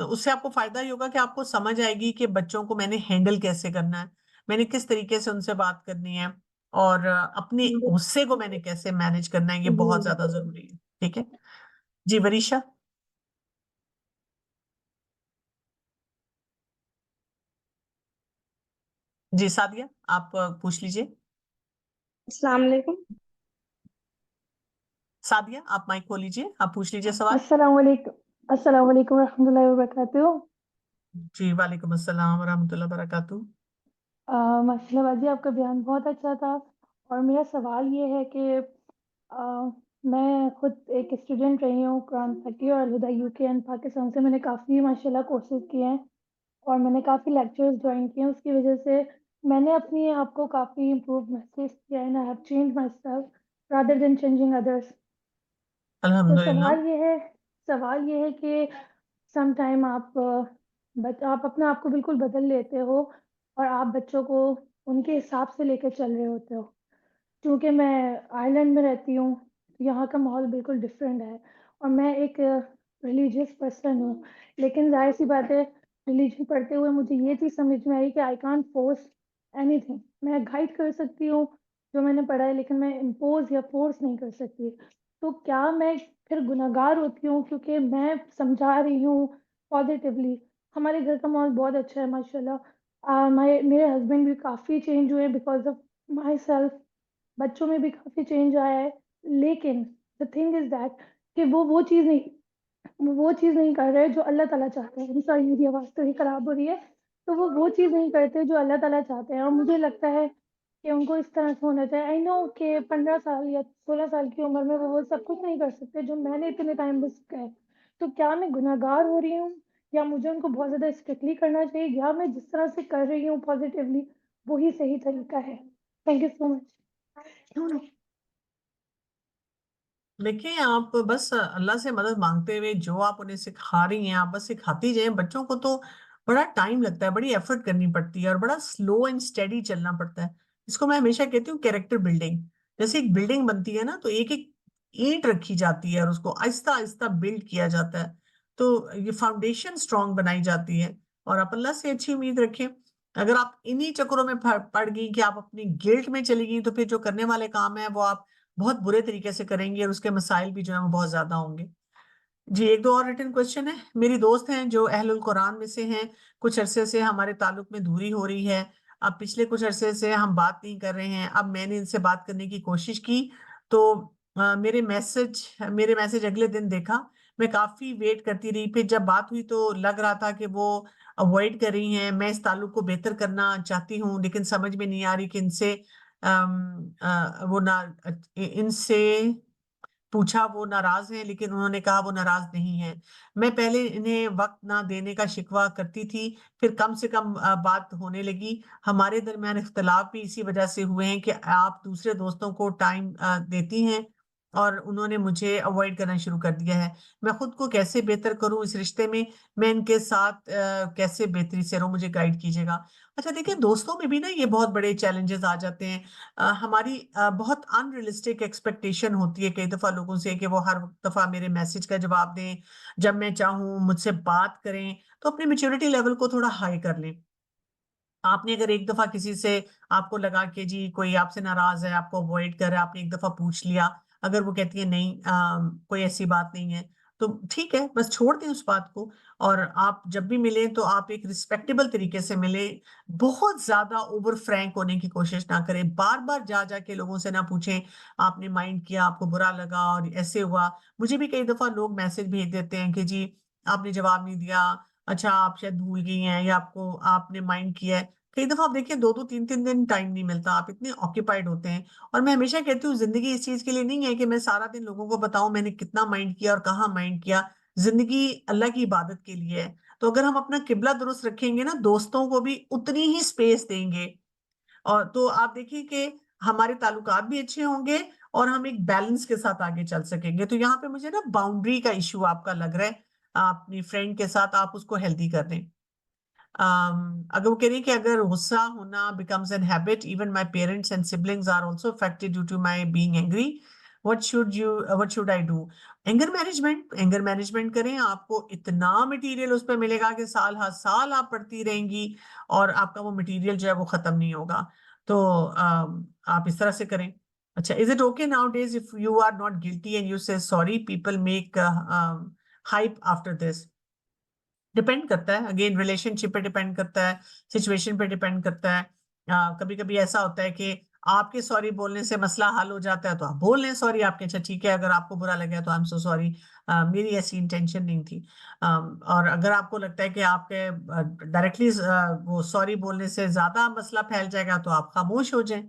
उससे आपको फायदा ये होगा कि आपको समझ आएगी कि बच्चों को मैंने हैंडल कैसे करना है, मैंने किस तरीके से उनसे बात करनी है, और अपने गुस्से को मैंने कैसे मैनेज करना है। ये बहुत जी। ज्यादा जरूरी है। ठीक है जी, वरीशा। जी सादिया, आप पूछ लीजिए। अस्सलाम वालेकुम। सादिया, आप माइक खोल लीजिए, आप पूछ लीजिए सवाल। अस्सलाम वालेकुम रहमतुल्लाहि व बरकातुहू। जी वालेकुम अस्सलाम वरहमतुल्लाहि वबरकातुहू। माशाल्लाह बाजी, आपका बयान बहुत अच्छा था। और मेरा सवाल ये है कि मैं खुद एक स्टूडेंट रही हूँ कुरान फकी और अलहुदा यूके एंड पाकिस्तान से। मैंने काफ़ी माशाल्लाह कोर्सेज किए हैं और मैंने काफ़ी लेक्चर्स ज्वाइन किए हैं। उसकी वजह से मैंने अपने आप को काफ़ी इम्प्रूव महसूस किया है। I have change my self rather than changing others. तो अल्हम्दुलिल्लाह। सवाल ये है कि सम टाइम आप अपने आप को बिल्कुल बदल लेते हो और आप बच्चों को उनके हिसाब से लेकर चल रहे होते हो। क्योंकि मैं आयरलैंड में रहती हूँ, तो यहाँ का माहौल बिल्कुल डिफरेंट है और मैं एक रिलीजियस पर्सन हूँ। लेकिन जाहिर सी बात है, रिलीजन पढ़ते हुए मुझे ये चीज़ समझ में आई कि आई कांट फोर्स एनीथिंग। मैं गाइड कर सकती हूँ जो मैंने पढ़ा है, लेकिन मैं इम्पोज या फोर्स नहीं कर सकती। तो क्या मैं फिर गुनहगार होती हूँ क्योंकि मैं समझा रही हूँ पॉजिटिवली? हमारे घर का माहौल बहुत अच्छा है माशाल्लाह। मेरे हस्बैंड भी काफ़ी चेंज हुए बिकॉज ऑफ माई सेल्फ। बच्चों में भी काफ़ी चेंज आया है। लेकिन द थिंग इज़ दैट कि वो चीज़ नहीं कर रहे जो अल्लाह ताला चाहते हैं। सॉरी, मेरी आवाज़ थोड़ी ख़राब हो रही है। तो वो चीज़ नहीं करते जो अल्लाह ताला चाहते हैं और मुझे लगता है कि उनको इस तरह से होना चाहिए। आई नो कि 15 साल या 16 साल की उम्र में वो सब कुछ नहीं कर सकते जो मैंने इतने टाइम में सीखा है। तो क्या मैं गुनहगार हो रही हूँ या मुझे उनको बहुत ज़्यादा स्ट्रिक्टली करना चाहिए, या मैं जिस तरह से कर रही हूँ पॉजिटिवली वही सही तरीका है? Thank you so much. देखिए, आप बस अल्लाह से मदद मांगते हुए जो आप उन्हें सिखा रही हैं, आप बस सिखाती जाएं। बच्चों को तो बड़ा टाइम लगता है, बड़ी एफर्ट करनी पड़ती है और बड़ा स्लो एंड स्टेडी चलना पड़ता है। इसको मैं हमेशा कहती हूँ कैरेक्टर बिल्डिंग। जैसे एक बिल्डिंग बनती है ना, तो एक एक ईंट रखी जाती है और उसको आहिस्ता आहिस्ता बिल्ड किया जाता है। तो ये फाउंडेशन स्ट्रांग बनाई जाती है। और आप अल्लाह से अच्छी उम्मीद रखें। अगर आप इन्हीं चक्करों में पड़ गई कि आप अपनी गिल्ट में चली गई, तो फिर जो करने वाले काम है वो आप बहुत बुरे तरीके से करेंगे और उसके मसाइल भी जो है वो बहुत ज्यादा होंगे। जी, एक दो और रिटर्न क्वेश्चन है। मेरी दोस्त हैं जो अहलुल कुरान में से हैं। कुछ अरसे से हमारे ताल्लुक में दूरी हो रही है। अब पिछले कुछ अरसे से हम बात नहीं कर रहे हैं। अब मैंने इनसे बात करने की कोशिश की तो मेरे मैसेज अगले दिन देखा। मैं काफी वेट करती रही। फिर जब बात हुई तो लग रहा था कि वो अवॉइड कर रही हैं। मैं इस ताल्लुक को बेहतर करना चाहती हूँ, लेकिन समझ में नहीं आ रही कि इनसे वो ना इनसे पूछा वो नाराज हैं, लेकिन उन्होंने कहा वो नाराज नहीं है। मैं पहले इन्हें वक्त ना देने का शिकवा करती थी, फिर कम से कम बात होने लगी। हमारे दरमियान इख्तलाफ भी इसी वजह से हुए हैं कि आप दूसरे दोस्तों को टाइम देती हैं और उन्होंने मुझे अवॉइड करना शुरू कर दिया है। मैं खुद को कैसे बेहतर करूं इस रिश्ते में? मैं इनके साथ कैसे बेहतरी से रहूं? मुझे गाइड कीजिएगा। अच्छा देखिए, दोस्तों में भी ना ये बहुत बड़े चैलेंजेस आ जाते हैं। हमारी बहुत अनरियलिस्टिक एक्सपेक्टेशन होती है कई दफा लोगों से कि वो हर दफा मेरे मैसेज का जवाब दें, जब मैं चाहूँ मुझसे बात करें। तो अपने मेच्योरिटी लेवल को थोड़ा हाई कर लें। आपने अगर एक दफा किसी से, आपको लगा कि जी कोई आपसे नाराज है, आपको अवॉइड कर रहा है, आपने एक दफा पूछ लिया, अगर वो कहती है नहीं कोई ऐसी बात नहीं है, तो ठीक है, बस छोड़ दें उस बात को। और आप जब भी मिलें तो आप एक रिस्पेक्टेबल तरीके से मिले। बहुत ज्यादा ओवर फ्रैंक होने की कोशिश ना करें। बार बार जा जा के लोगों से ना पूछें आपने माइंड किया, आपको बुरा लगा और ऐसे हुआ। मुझे भी कई दफा लोग मैसेज भेज देते हैं कि जी आपने जवाब नहीं दिया, अच्छा आप शायद भूल गई हैं या आपको आपने माइंड किया है। कई दफा आप देखिए 2-2 3-3 दिन टाइम नहीं मिलता, आप इतने ऑक्यूपाइड होते हैं। और मैं हमेशा कहती हूँ जिंदगी इस चीज के लिए नहीं है कि मैं सारा दिन लोगों को बताऊं मैंने कितना माइंड किया और कहाँ माइंड किया। जिंदगी अल्लाह की इबादत के लिए है। तो अगर हम अपना किबला दुरुस्त रखेंगे ना, दोस्तों को भी उतनी ही स्पेस देंगे, और तो आप देखिए कि हमारे ताल्लुकात भी अच्छे होंगे और हम एक बैलेंस के साथ आगे चल सकेंगे। तो यहाँ पे मुझे ना बाउंड्री का इशू आपका लग रहा है। अपनी फ्रेंड के साथ आप उसको हेल्दी कर दें। अगर वो कह रही है कि अगर गुस्सा होना becomes an habit, even my parents and siblings are also affected due to my being angry. What should I do? Anger management करें। आपको इतना मटेरियल उस पर मिलेगा कि साल हर साल आप पढ़ती रहेंगी और आपका वो मटेरियल जो है वो खत्म नहीं होगा। तो आप इस तरह से करें। अच्छा, is it okay nowadays if you are not guilty and you say sorry, people make hype after this? Depend करता है, अगेन रिलेशनशिप पे डिपेंड करता है, सिचुएशन पे डिपेंड करता है। कभी कभी ऐसा होता है कि आपके सॉरी बोलने से मसला हल हो जाता है, तो आप बोल लें सॉरी आपके, अच्छा ठीक है, अगर आपको बुरा लगा तो आई एम सो सॉरी, मेरी ऐसी इंटेंशन नहीं थी। और अगर आपको लगता है कि आपके डायरेक्टली वो सॉरी बोलने से ज्यादा मसला फैल जाएगा, तो आप खामोश हो जाएं।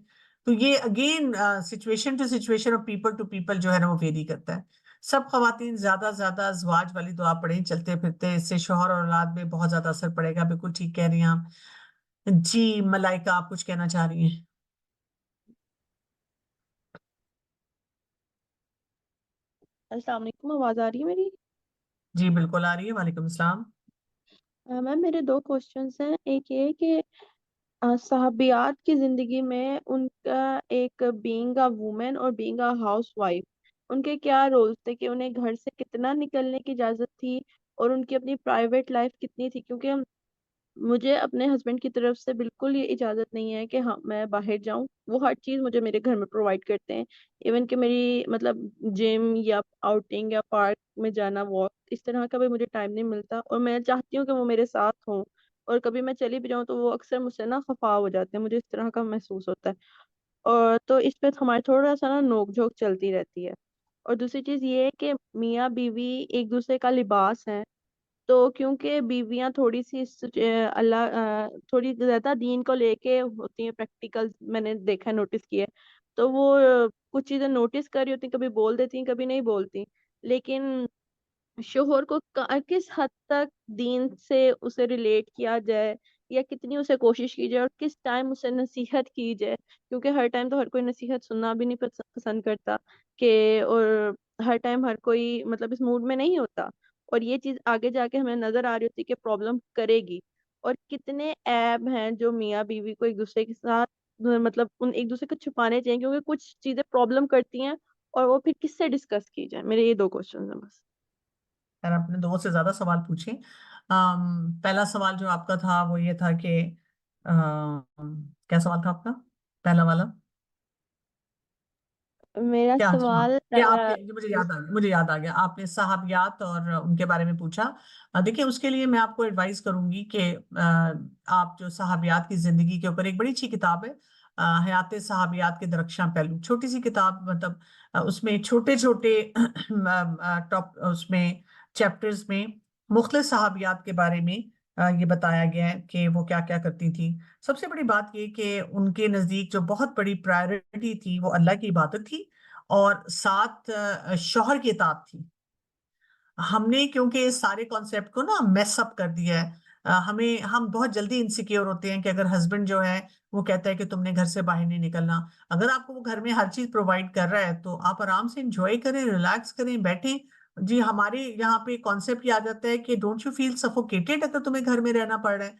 तो ये अगेन सिचुएशन टू सिचुएशन और पीपल टू पीपल जो है ना वो वेरी करता है। सब खवातीन ज्यादा अज़वाज वाली दुआ पढ़ें चलते फिरते, इससे शौहर और औलाद में बहुत ज्यादा असर पड़ेगा। बिल्कुल ठीक कह रही हैं आप जी। मलाइका, आप कुछ कहना चाह रही हैं? अस्सलाम वालेकुम, आवाज आ रही है मेरी? जी बिल्कुल आ रही है, वालेकुम सलाम। मैम मेरे दो क्वेश्चंस हैं। एक ये कि सहाबियात की जिंदगी में उनका एक बीइंग अ वुमेन और बीइंग अ हाउस वाइफ, उनके क्या रोल्स थे, कि उन्हें घर से कितना निकलने की इजाजत थी और उनकी अपनी प्राइवेट लाइफ कितनी थी? क्योंकि मुझे अपने हस्बैंड की तरफ से बिल्कुल ये इजाजत नहीं है कि हाँ मैं बाहर जाऊं। वो हर चीज मुझे मेरे घर में प्रोवाइड करते हैं। इवन कि मेरी मतलब जिम या आउटिंग या पार्क में जाना, वॉक, इस तरह का भी मुझे टाइम नहीं मिलता। और मैं चाहती हूँ कि वो मेरे साथ हों, और कभी मैं चली भी जाऊँ तो वो अक्सर मुझसे ना खफा हो जाते हैं, मुझे इस तरह का महसूस होता है। और तो इस पे हमारी थोड़ा सा ना नोक झोंक चलती रहती है। और दूसरी चीज ये है कि मियाँ बीवी एक दूसरे का लिबास है। तो क्योंकि बीवियां थोड़ी सी अल्लाह थोड़ी ज्यादा दीन को लेके होती हैं, प्रैक्टिकल, मैंने देखा, नोटिस किया है। तो वो कुछ चीजें नोटिस कर रही होती हैं, कभी बोल देती हैं कभी नहीं बोलती। लेकिन शोहर को किस हद तक दीन से उसे रिलेट किया जाए, या कितनी उसे कोशिश की जाए, और किस टाइम उसे नसीहत की जाए, क्योंकि हर टाइम तो हर कोई नसीहत सुनना भी नहीं पसंद करता कि, और हर टाइम हर कोई मतलब इस मूड में नहीं होता। और ये चीज आगे जाके हमें नजर आ रही होती है कि प्रॉब्लम करेगी। और कितने ऐब हैं जो मियाँ बीवी को एक दूसरे के साथ मतलब उन एक दूसरे को छुपाने चाहिए, क्योंकि कुछ चीजें प्रॉब्लम करती हैं, और वो फिर किससे डिस्कस की जाए। मेरे ये दो क्वेश्चन हैं बस। यार आपने दो से ज्यादा सवाल पूछे। पहला सवाल जो आपका था वो ये था कि क्या सवाल था आपका पहला वाला? मेरा क्या हाँ, सवाल ये आपके, ये मुझे याद आ गया, आपने साहबियात और उनके बारे में पूछा। देखिए उसके लिए मैं आपको एडवाइस करूंगी कि आप जो साहबियात की जिंदगी के ऊपर एक बड़ी अच्छी किताब है, हयात साहबियात के दरख्शां पहलू, छोटी सी किताब, मतलब उसमें छोटे छोटे टॉप उसमें चैप्टर्स में मुख्तलिफ साहबियात के बारे में ये बताया गया है कि वो क्या क्या करती थी। सबसे बड़ी बात ये कि उनके नजदीक जो बहुत बड़ी प्रायोरिटी थी वो अल्लाह की इबादत थी, और साथ शौहर की इताअत थी। हमने क्योंकि इस सारे कॉन्सेप्ट को ना मेस अप कर दिया है। हम बहुत जल्दी इनसिक्योर होते हैं कि अगर हस्बैंड जो है वो कहता है कि तुमने घर से बाहर नहीं निकलना, अगर आपको वो घर में हर चीज प्रोवाइड कर रहा है तो आप आराम से इंजॉय करें, रिलैक्स करें, बैठें। जी हमारे यहाँ पे कॉन्सेप्ट ये आ जाता है कि डोंट यू फील सफोकेटेड अगर तुम्हें घर में रहना पड़ रहा है।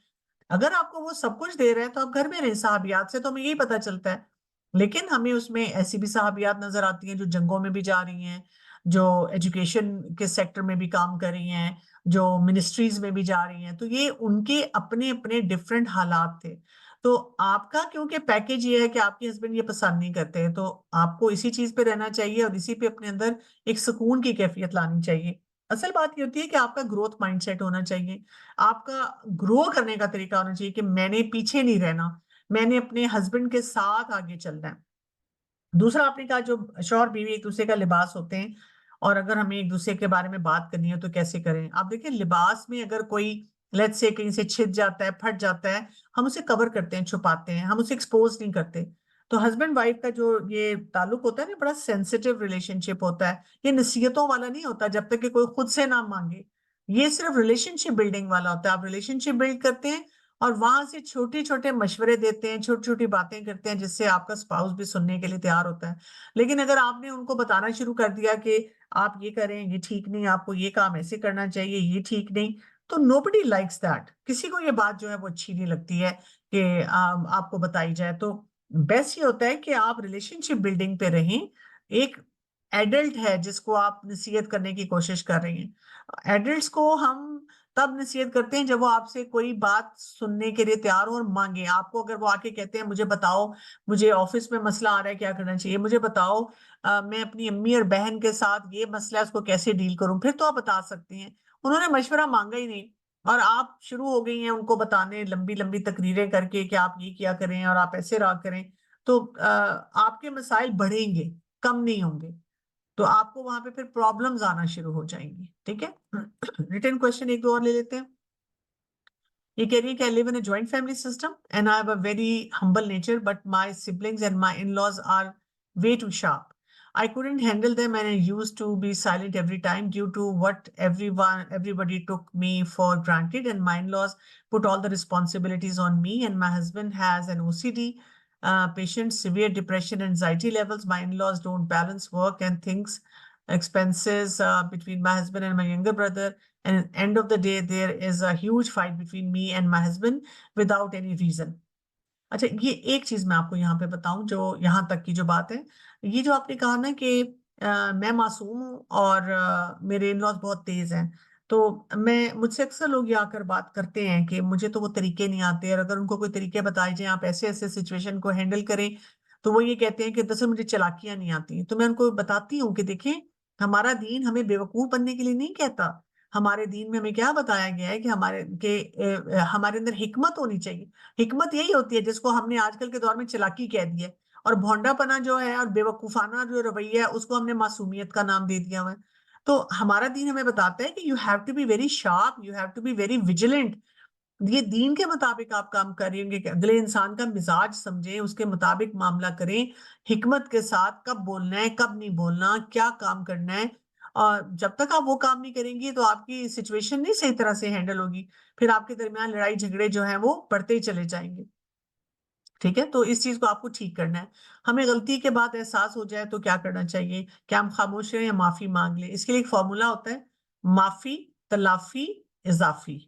अगर आपको वो सब कुछ दे रहे हैं तो आप घर में रहें। साहबियात से तो हमें यही पता चलता है। लेकिन हमें उसमें ऐसी भी साहबियात नजर आती हैं जो जंगों में भी जा रही हैं, जो एजुकेशन के सेक्टर में भी काम कर रही हैं, जो मिनिस्ट्रीज में भी जा रही हैं। तो ये उनके अपने अपने डिफरेंट हालात थे। तो आपका क्योंकि पैकेज ये है कि आपके हस्बैंड ये पसंद नहीं करते, तो आपको इसी चीज पे रहना चाहिए और इसी पे अपने अंदर एक सुकून की कैफियत लानी चाहिए। असल बात ये होती है कि आपका ग्रोथ माइंडसेट होना चाहिए। आपका ग्रो करने का तरीका होना चाहिए कि मैंने पीछे नहीं रहना, मैंने अपने हस्बैंड के साथ आगे चलना है। दूसरा आपने कहा जो शौहर बीवी एक दूसरे का लिबास होते हैं, और अगर हमें एक दूसरे के बारे में बात करनी है तो कैसे करें। आप देखिए लिबास में अगर कोई लेट्स से कहीं से छिद जाता है, फट जाता है, हम उसे कवर करते हैं, छुपाते हैं, हम उसे एक्सपोज नहीं करते। तो हस्बैंड वाइफ का जो ये ताल्लुक होता है ना, बड़ा सेंसिटिव रिलेशनशिप होता है। ये नसीहतों वाला नहीं होता जब तक कि कोई खुद से ना मांगे। ये सिर्फ रिलेशनशिप बिल्डिंग वाला होता है। आप रिलेशनशिप बिल्ड करते हैं और वहां से छोटे छोटे मशवरे देते हैं, छोटी छोटी बातें करते हैं, जिससे आपका स्पाउस भी सुनने के लिए तैयार होता है। लेकिन अगर आपने उनको बताना शुरू कर दिया कि आप ये करें, ये ठीक नहीं, आपको ये काम ऐसे करना चाहिए, ये ठीक नहीं, तो नोबडी लाइक्स दैट। किसी को ये बात जो है वो अच्छी नहीं लगती है कि आपको बताई जाए। तो बेस्ट ये होता है कि आप रिलेशनशिप बिल्डिंग पे रहें। एक एडल्ट है जिसको आप नसीहत करने की कोशिश कर रही हैं। एडल्ट्स को हम तब नसीहत करते हैं जब वो आपसे कोई बात सुनने के लिए तैयार हो और मांगे। आपको अगर वो आके कहते हैं मुझे बताओ, मुझे ऑफिस में मसला आ रहा है, क्या करना चाहिए, मुझे बताओ, मैं अपनी अम्मी और बहन के साथ ये मसला है उसको कैसे डील करूं, फिर तो आप बता सकती हैं। उन्होंने मशवरा मांगा ही नहीं, और आप शुरू हो गई हैं उनको बताने लंबी लंबी तकरीरें करके कि आप ये किया करें और आप ऐसे रहा करें, तो आपके मसाइल बढ़ेंगे, कम नहीं होंगे। तो आपको वहां पे फिर प्रॉब्लम्स आना शुरू हो जाएंगी। ठीक है। रिटन क्वेश्चन एक दो और ले लेते हैं। ये कह रही है कि I live in a joint family system and I have a very humble nature but my siblings and my in-laws are way too sharp. I couldn't handle them and I used to be silent every time due to what everybody took me for granted, and my in-laws put all the responsibilities on me, and my husband has an OCD patient, severe depression, anxiety levels. My in-laws don't balance work and things, expenses between my husband and my younger brother. And at the end of the day, there is a huge fight between me and my husband without any reason. अच्छा, ये एक चीज मैं आपको यहाँ पे बताऊं, जो यहाँ तक की जो बात है, ये जो आपने कहा ना कि मैं मासूम हूँ और मेरे इन लॉज बहुत तेज हैं, तो मुझसे अक्सर लोग ये आकर बात करते हैं कि मुझे तो वो तरीके नहीं आते, और अगर उनको कोई तरीके बताए जाए आप ऐसे ऐसे सिचुएशन को हैंडल करें, तो वो ये कहते हैं कि दरअसल मुझे चालाकियां नहीं आती। तो मैं उनको बताती हूँ कि देखें, हमारा दीन हमें बेवकूफ बनने के लिए नहीं कहता। हमारे दीन में हमें क्या बताया गया है कि हमारे अंदर हिकमत होनी चाहिए। हिकमत यही होती है जिसको हमने आजकल के दौर में चालाकी कह दी है, और भोंडापना जो है और बेवकूफाना जो रवैया है उसको हमने मासूमियत का नाम दे दिया हुआ है। तो हमारा दीन हमें बताता है कि you have to be very sharp, you have to be very vigilant. ये दीन के मुताबिक आप काम करेंगे कि अगले इंसान का मिजाज समझें, उसके मुताबिक मामला करें, हिकमत के साथ, कब बोलना है कब नहीं बोलना, क्या काम करना है। और जब तक आप वो काम नहीं करेंगी तो आपकी सिचुएशन नहीं सही तरह से हैंडल होगी, फिर आपके दरमियान लड़ाई झगड़े जो है वो बढ़ते ही चले जाएंगे। ठीक है, तो इस चीज को आपको ठीक करना है। हमें गलती के बाद एहसास हो जाए तो क्या करना चाहिए, क्या हम खामोश रहें या माफी मांग लें? इसके लिए एक फॉर्मूला होता है, माफी, तलाफी, इजाफी।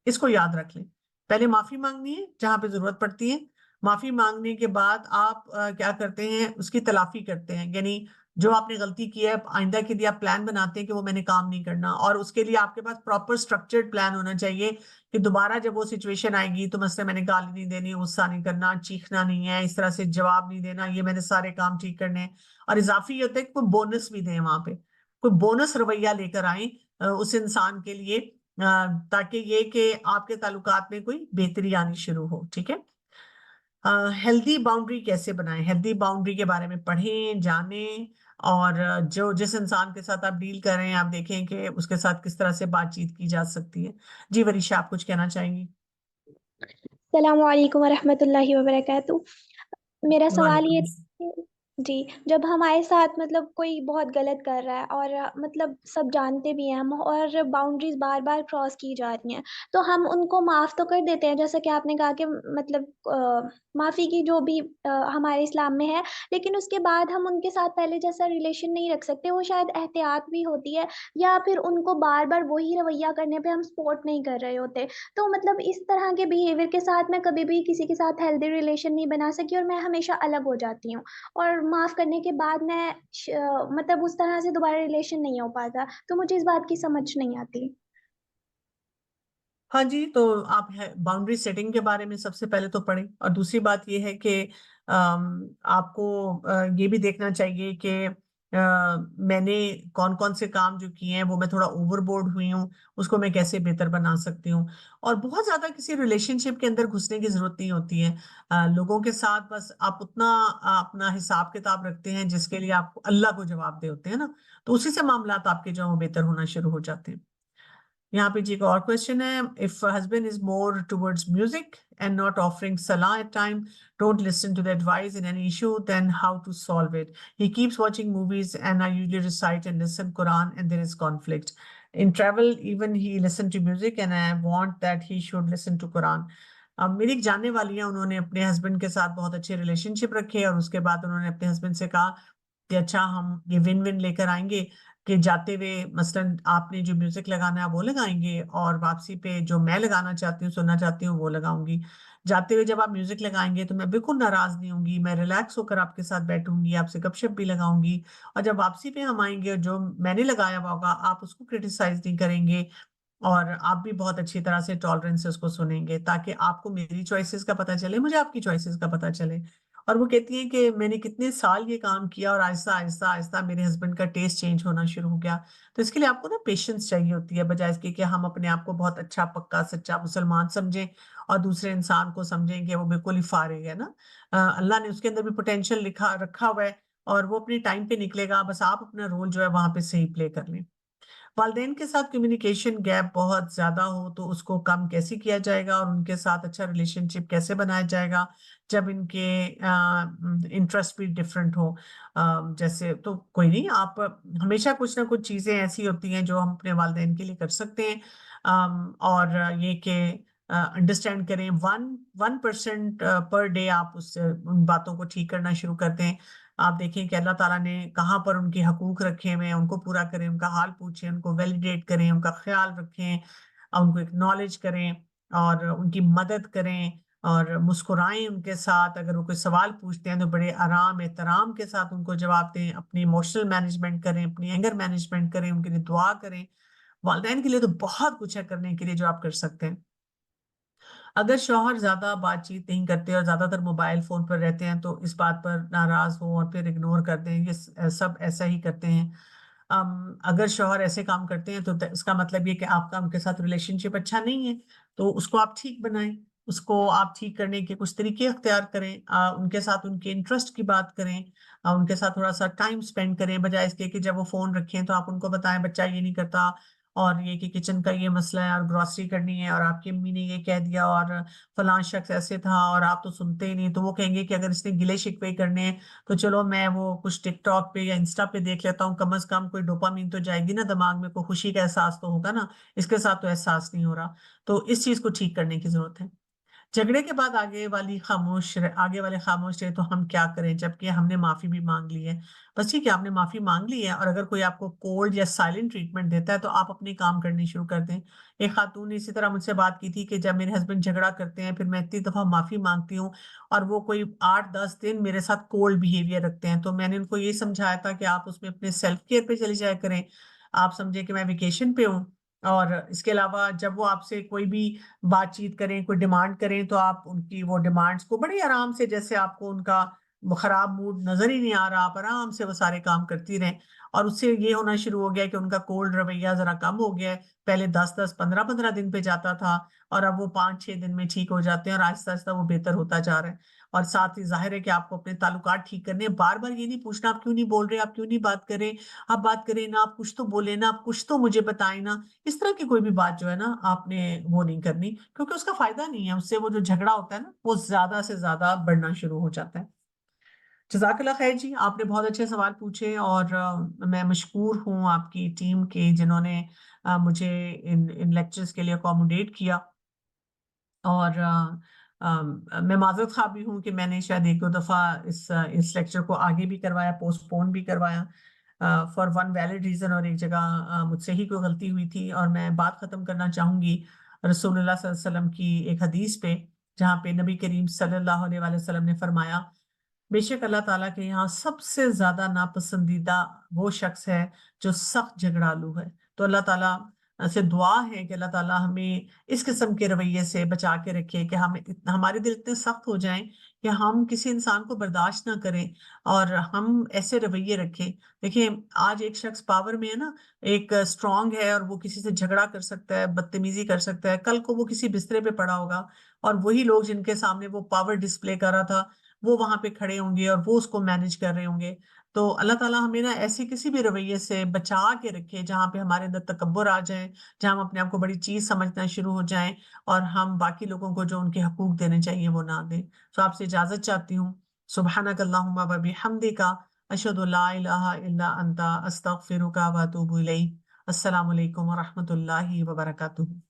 इसको याद रख लें। पहले माफी मांगनी है जहां पे जरूरत पड़ती है, माफी मांगने के बाद आप क्या करते हैं, उसकी तलाफी करते हैं, यानी जो आपने गलती की है आइंदा के लिए आप प्लान बनाते हैं कि वो मैंने काम नहीं करना, और उसके लिए आपके पास प्रॉपर स्ट्रक्चर्ड प्लान होना चाहिए कि दोबारा जब वो सिचुएशन आएगी तो मसले मैंने गाली नहीं देनी, गुस्सा नहीं करना, चीखना नहीं है, इस तरह से जवाब नहीं देना, ये मैंने सारे काम ठीक करने हैं। और इजाफी ये होता है कि कोई बोनस भी दें, वहां पे कोई बोनस रवैया लेकर आए उस इंसान के लिए, ताकि ये कि आपके ताल्लुकात में कोई बेहतरी आनी शुरू हो। ठीक है। हेल्दी बाउंड्री कैसे बनाएं, हेल्दी बाउंड्री के बारे में पढ़ें, जानें, और जो जिस इंसान के साथ आप डील कर रहे हैं आप देखें कि उसके साथ किस तरह से बातचीत की जा सकती है। जी वरीशा, आप कुछ कहना चाहेंगी? अस्सलामुअलैकुम वरहमतुल्लाहि वबरकातुह। मेरा सवाल वालेकुम ये था कि जी, जब हमारे साथ मतलब कोई बहुत गलत कर रहा है और मतलब सब जानते भी हैं हम, और बाउंड्रीज बार बार क्रॉस की जा रही हैं, तो हम उनको माफ तो कर देते हैं, जैसा कि आपने कहा कि मतलब माफी की जो भी हमारे इस्लाम में है, लेकिन उसके बाद हम उनके साथ पहले जैसा रिलेशन नहीं रख सकते। वो शायद एहतियात भी होती है, या फिर उनको बार बार वही रवैया करने पे हम सपोर्ट नहीं कर रहे होते। तो मतलब इस तरह के बिहेवियर के साथ मैं कभी भी किसी के साथ हेल्दी रिलेशन नहीं बना सकी, और मैं हमेशा अलग हो जाती हूँ, और माफ करने के बाद मैं मतलब उस तरह से दोबारा रिलेशन नहीं हो पाता। तो मुझे इस बात की समझ नहीं आती। हाँ जी, तो आप बाउंड्री सेटिंग के बारे में सबसे पहले तो पढ़ें, और दूसरी बात ये है कि आपको ये भी देखना चाहिए कि मैंने कौन कौन से काम जो किए हैं वो मैं थोड़ा ओवरबोर्ड हुई हूँ, उसको मैं कैसे बेहतर बना सकती हूँ। और बहुत ज्यादा किसी रिलेशनशिप के अंदर घुसने की जरूरत नहीं होती है। लोगों के साथ बस आप उतना अपना हिसाब किताब रखते हैं जिसके लिए आप अल्लाह को जवाब दे होते हैं ना, तो उसी से मामलात आपके जो है वो बेहतर होना शुरू हो जाते हैं। यहाँ पे जी का और क्वेश्चन है, if husband is more towards music and not offering सलाह at time, don't listen to the advice in an issue, then how to solve it? He keeps watching movies and I usually recite and listen Quran and there is conflict in travel, even he listen to music and I want that he should listen to Quran. अब मेरी एक जानने वाली है, उन्होंने अपने husband के साथ बहुत अच्छे रिलेशनशिप रखे, और उसके बाद उन्होंने अपने हस्बैंड से कहा कि अच्छा हम ये विन विन लेकर आएंगे कि जाते हुए मसलन आपने जो म्यूजिक लगाना है वो लगाएंगे, और वापसी पे जो मैं लगाना चाहती हूँ, सुनना चाहती हूँ, वो लगाऊंगी। जाते हुए जब आप म्यूजिक लगाएंगे तो मैं बिल्कुल नाराज नहीं होंगी, मैं रिलैक्स होकर आपके साथ बैठूंगी, आपसे गपशप भी लगाऊंगी। और जब वापसी पे हम आएंगे और जो मैंने लगाया हुआ होगा आप उसको क्रिटिसाइज नहीं करेंगे, और आप भी बहुत अच्छी तरह से टॉलरेंस से उसको सुनेंगे, ताकि आपको मेरी चॉइसेस का पता चले, मुझे आपकी चॉइसेस का पता चले। और वो कहती हैं कि मैंने कितने साल ये काम किया और आहिस्ता आहिस्ता आहिस्ता मेरे हस्बैंड का टेस्ट चेंज होना शुरू हो गया। तो इसके लिए आपको ना पेशेंस चाहिए होती है, बजाय इसके कि हम अपने आप को बहुत अच्छा पक्का सच्चा मुसलमान समझें और दूसरे इंसान को समझें कि वो बिल्कुल ही फारिग है ना। अल्लाह ने उसके अंदर भी पोटेंशियल लिखा रखा हुआ है और वो अपने टाइम पे निकलेगा, बस आप अपना रोल जो है वहां पे सही प्ले कर लें। वालिदैन के साथ कम्युनिकेशन गैप बहुत ज्यादा हो तो उसको कम कैसे किया जाएगा और उनके साथ अच्छा रिलेशनशिप कैसे बनाया जाएगा जब इनके इंटरेस्ट भी डिफरेंट हो। जैसे तो कोई नहीं, आप हमेशा कुछ ना कुछ चीजें ऐसी होती हैं जो हम अपने वालिदैन के लिए कर सकते हैं। और ये कि अंडरस्टैंड करें 1% पर डे आप उससे उन बातों को ठीक करना शुरू कर दें। आप देखें कि अल्लाह ताला ने कहाँ पर उनके हकूक रखे हुए हैं, उनको पूरा करें, उनका हाल पूछें, उनको वैलिडेट करें, उनका ख्याल रखें, उनको एक्नॉलेज करें और उनकी मदद करें और मुस्कुराएं उनके साथ। अगर वो कोई सवाल पूछते हैं तो बड़े आराम एहतराम के साथ उनको जवाब दें। अपनी इमोशनल मैनेजमेंट करें, अपनी एंगर मैनेजमेंट करें, उनके लिए दुआ करें। वालिदैन के लिए तो बहुत कुछ है करने के लिए जो आप कर सकते हैं। अगर शौहर ज्यादा बातचीत नहीं करते और ज्यादातर मोबाइल फोन पर रहते हैं तो इस बात पर नाराज हो और फिर इग्नोर कर दें, ये सब ऐसा ही करते हैं। अगर शौहर ऐसे काम करते हैं तो इसका मतलब ये कि आपका उनके साथ रिलेशनशिप अच्छा नहीं है, तो उसको आप ठीक बनाएं। उसको आप ठीक करने के कुछ तरीके अख्तियार करें। उनके साथ उनके इंटरेस्ट की बात करें। उनके साथ थोड़ा सा टाइम स्पेंड करें, बजाय इसके कि जब वो फोन रखें तो आप उनको बताएं बच्चा ये नहीं करता और ये कि किचन का ये मसला है और ग्रोसरी करनी है और आपकी अम्मी ने ये कह दिया और फलां शख्स ऐसे था और आप तो सुनते ही नहीं। तो वो कहेंगे कि अगर इसने गिले शिकवे करने हैं तो चलो मैं वो कुछ टिकटॉक पे या इंस्टा पे देख लेता हूँ, कम से कम कोई डोपामीन तो जाएगी ना दिमाग में, कोई खुशी का एहसास तो होगा ना। इसके साथ तो एहसास नहीं हो रहा। तो इस चीज को ठीक करने की जरूरत है। झगड़े के बाद आगे वाले खामोश रहे तो हम क्या करें जबकि हमने माफी भी मांग ली है। बस ठीक है, आपने माफी मांग ली है और अगर कोई आपको कोल्ड या साइलेंट ट्रीटमेंट देता है तो आप अपने काम करने शुरू कर दें। एक खातून ने इसी तरह मुझसे बात की थी कि जब मेरे हस्बैंड झगड़ा करते हैं फिर मैं इतनी दफा माफी मांगती हूँ और वो कोई 8-10 दिन मेरे साथ कोल्ड बिहेवियर रखते हैं। तो मैंने उनको ये समझाया था कि आप उसमें अपने सेल्फ केयर पे चले जाया करें। आप समझे कि मैं वेकेशन पे हूँ और इसके अलावा जब वो आपसे कोई भी बातचीत करें, कोई डिमांड करें तो आप उनकी वो डिमांड्स को बड़े आराम से, जैसे आपको उनका खराब मूड नजर ही नहीं आ रहा, आप आराम से वो सारे काम करती रहें। और उससे ये होना शुरू हो गया कि उनका कोल्ड रवैया जरा कम हो गया है। पहले 10-10 15-15 दिन पे जाता था और अब वो 5-6 दिन में ठीक हो जाते हैं और आहिस्ता आहिस्ता वो बेहतर होता जा रहा है। और साथ ही जाहिर है कि आपको अपने ताल्लुकात ठीक करने हैं। बार बार ये नहीं पूछना आप क्यों नहीं बोल रहे, आप क्यों नहीं बात कर रहे, आप बात करें ना, आप कुछ तो बोले ना, आप कुछ तो मुझे बताएं ना। इस तरह की कोई भी बात जो है ना आपने वो नहीं करनी, क्योंकि उसका फायदा नहीं है। उससे वो जो झगड़ा होता है ना वो ज्यादा से ज्यादा बढ़ना शुरू हो जाता है। जज़ाकल्लाह खैर जी, आपने बहुत अच्छे सवाल पूछे और मैं मशकूर हूँ आपकी टीम के जिन्होंने मुझे इन इन लेक्चर्स के लिए अकोमोडेट किया। और मैं माजरत खा भी हूँ कि मैंने शायद 1-2 दफ़ा इस लेक्चर को आगे भी करवाया, पोस्टपोन भी करवाया फॉर वन वैलिड रीज़न, और एक जगह मुझसे ही कोई गलती हुई थी। और मैं बात ख़त्म करना चाहूँगी रसूलुल्लाह सल्लल्लाहु अलैहि वसल्लम की एक हदीस पे, जहाँ पे नबी करीम सल्लल्लाहु अलैहि वसल्लम ने फरमाया, बेशक अल्लाह ताला के यहाँ सबसे ज्यादा नापसंदीदा वो शख्स है जो सख्त झगड़ालू है। तो अल्लाह ताला से दुआ है कि अल्लाह ताला हमें इस किस्म के रवैये से बचा के रखे कि हमारे दिल इतने सख्त हो जाएं कि हम किसी इंसान को बर्दाश्त ना करें और हम ऐसे रवैये रखें। देखिए, आज एक शख्स पावर में है ना, एक स्ट्रांग है और वो किसी से झगड़ा कर सकता है, बदतमीजी कर सकता है। कल को वो किसी बिस्तरे पे पड़ा होगा और वही लोग जिनके सामने वो पावर डिस्प्ले कर रहा था वो वहां पे खड़े होंगे और वो उसको मैनेज कर रहे होंगे। तो अल्लाह ताला हमें ना ऐसे किसी भी रवैये से बचा के रखे जहां पे हमारे अंदर तकब्बुर आ जाए, जहां हम अपने आप को बड़ी चीज समझना शुरू हो जाएं और हम बाकी लोगों को जो उनके हकूक देने चाहिए वो ना दें। तो आपसे इजाजत चाहती हूँ। सुब्हानक अल्लाहुम्मा व बिहम्दिका अशहदु ला इलाहा इल्ला अंता अस्तगफिरुका व अतूबु इलैक। अस्सलामु अलैकुम व रहमतुल्लाहि व बरकातुहू।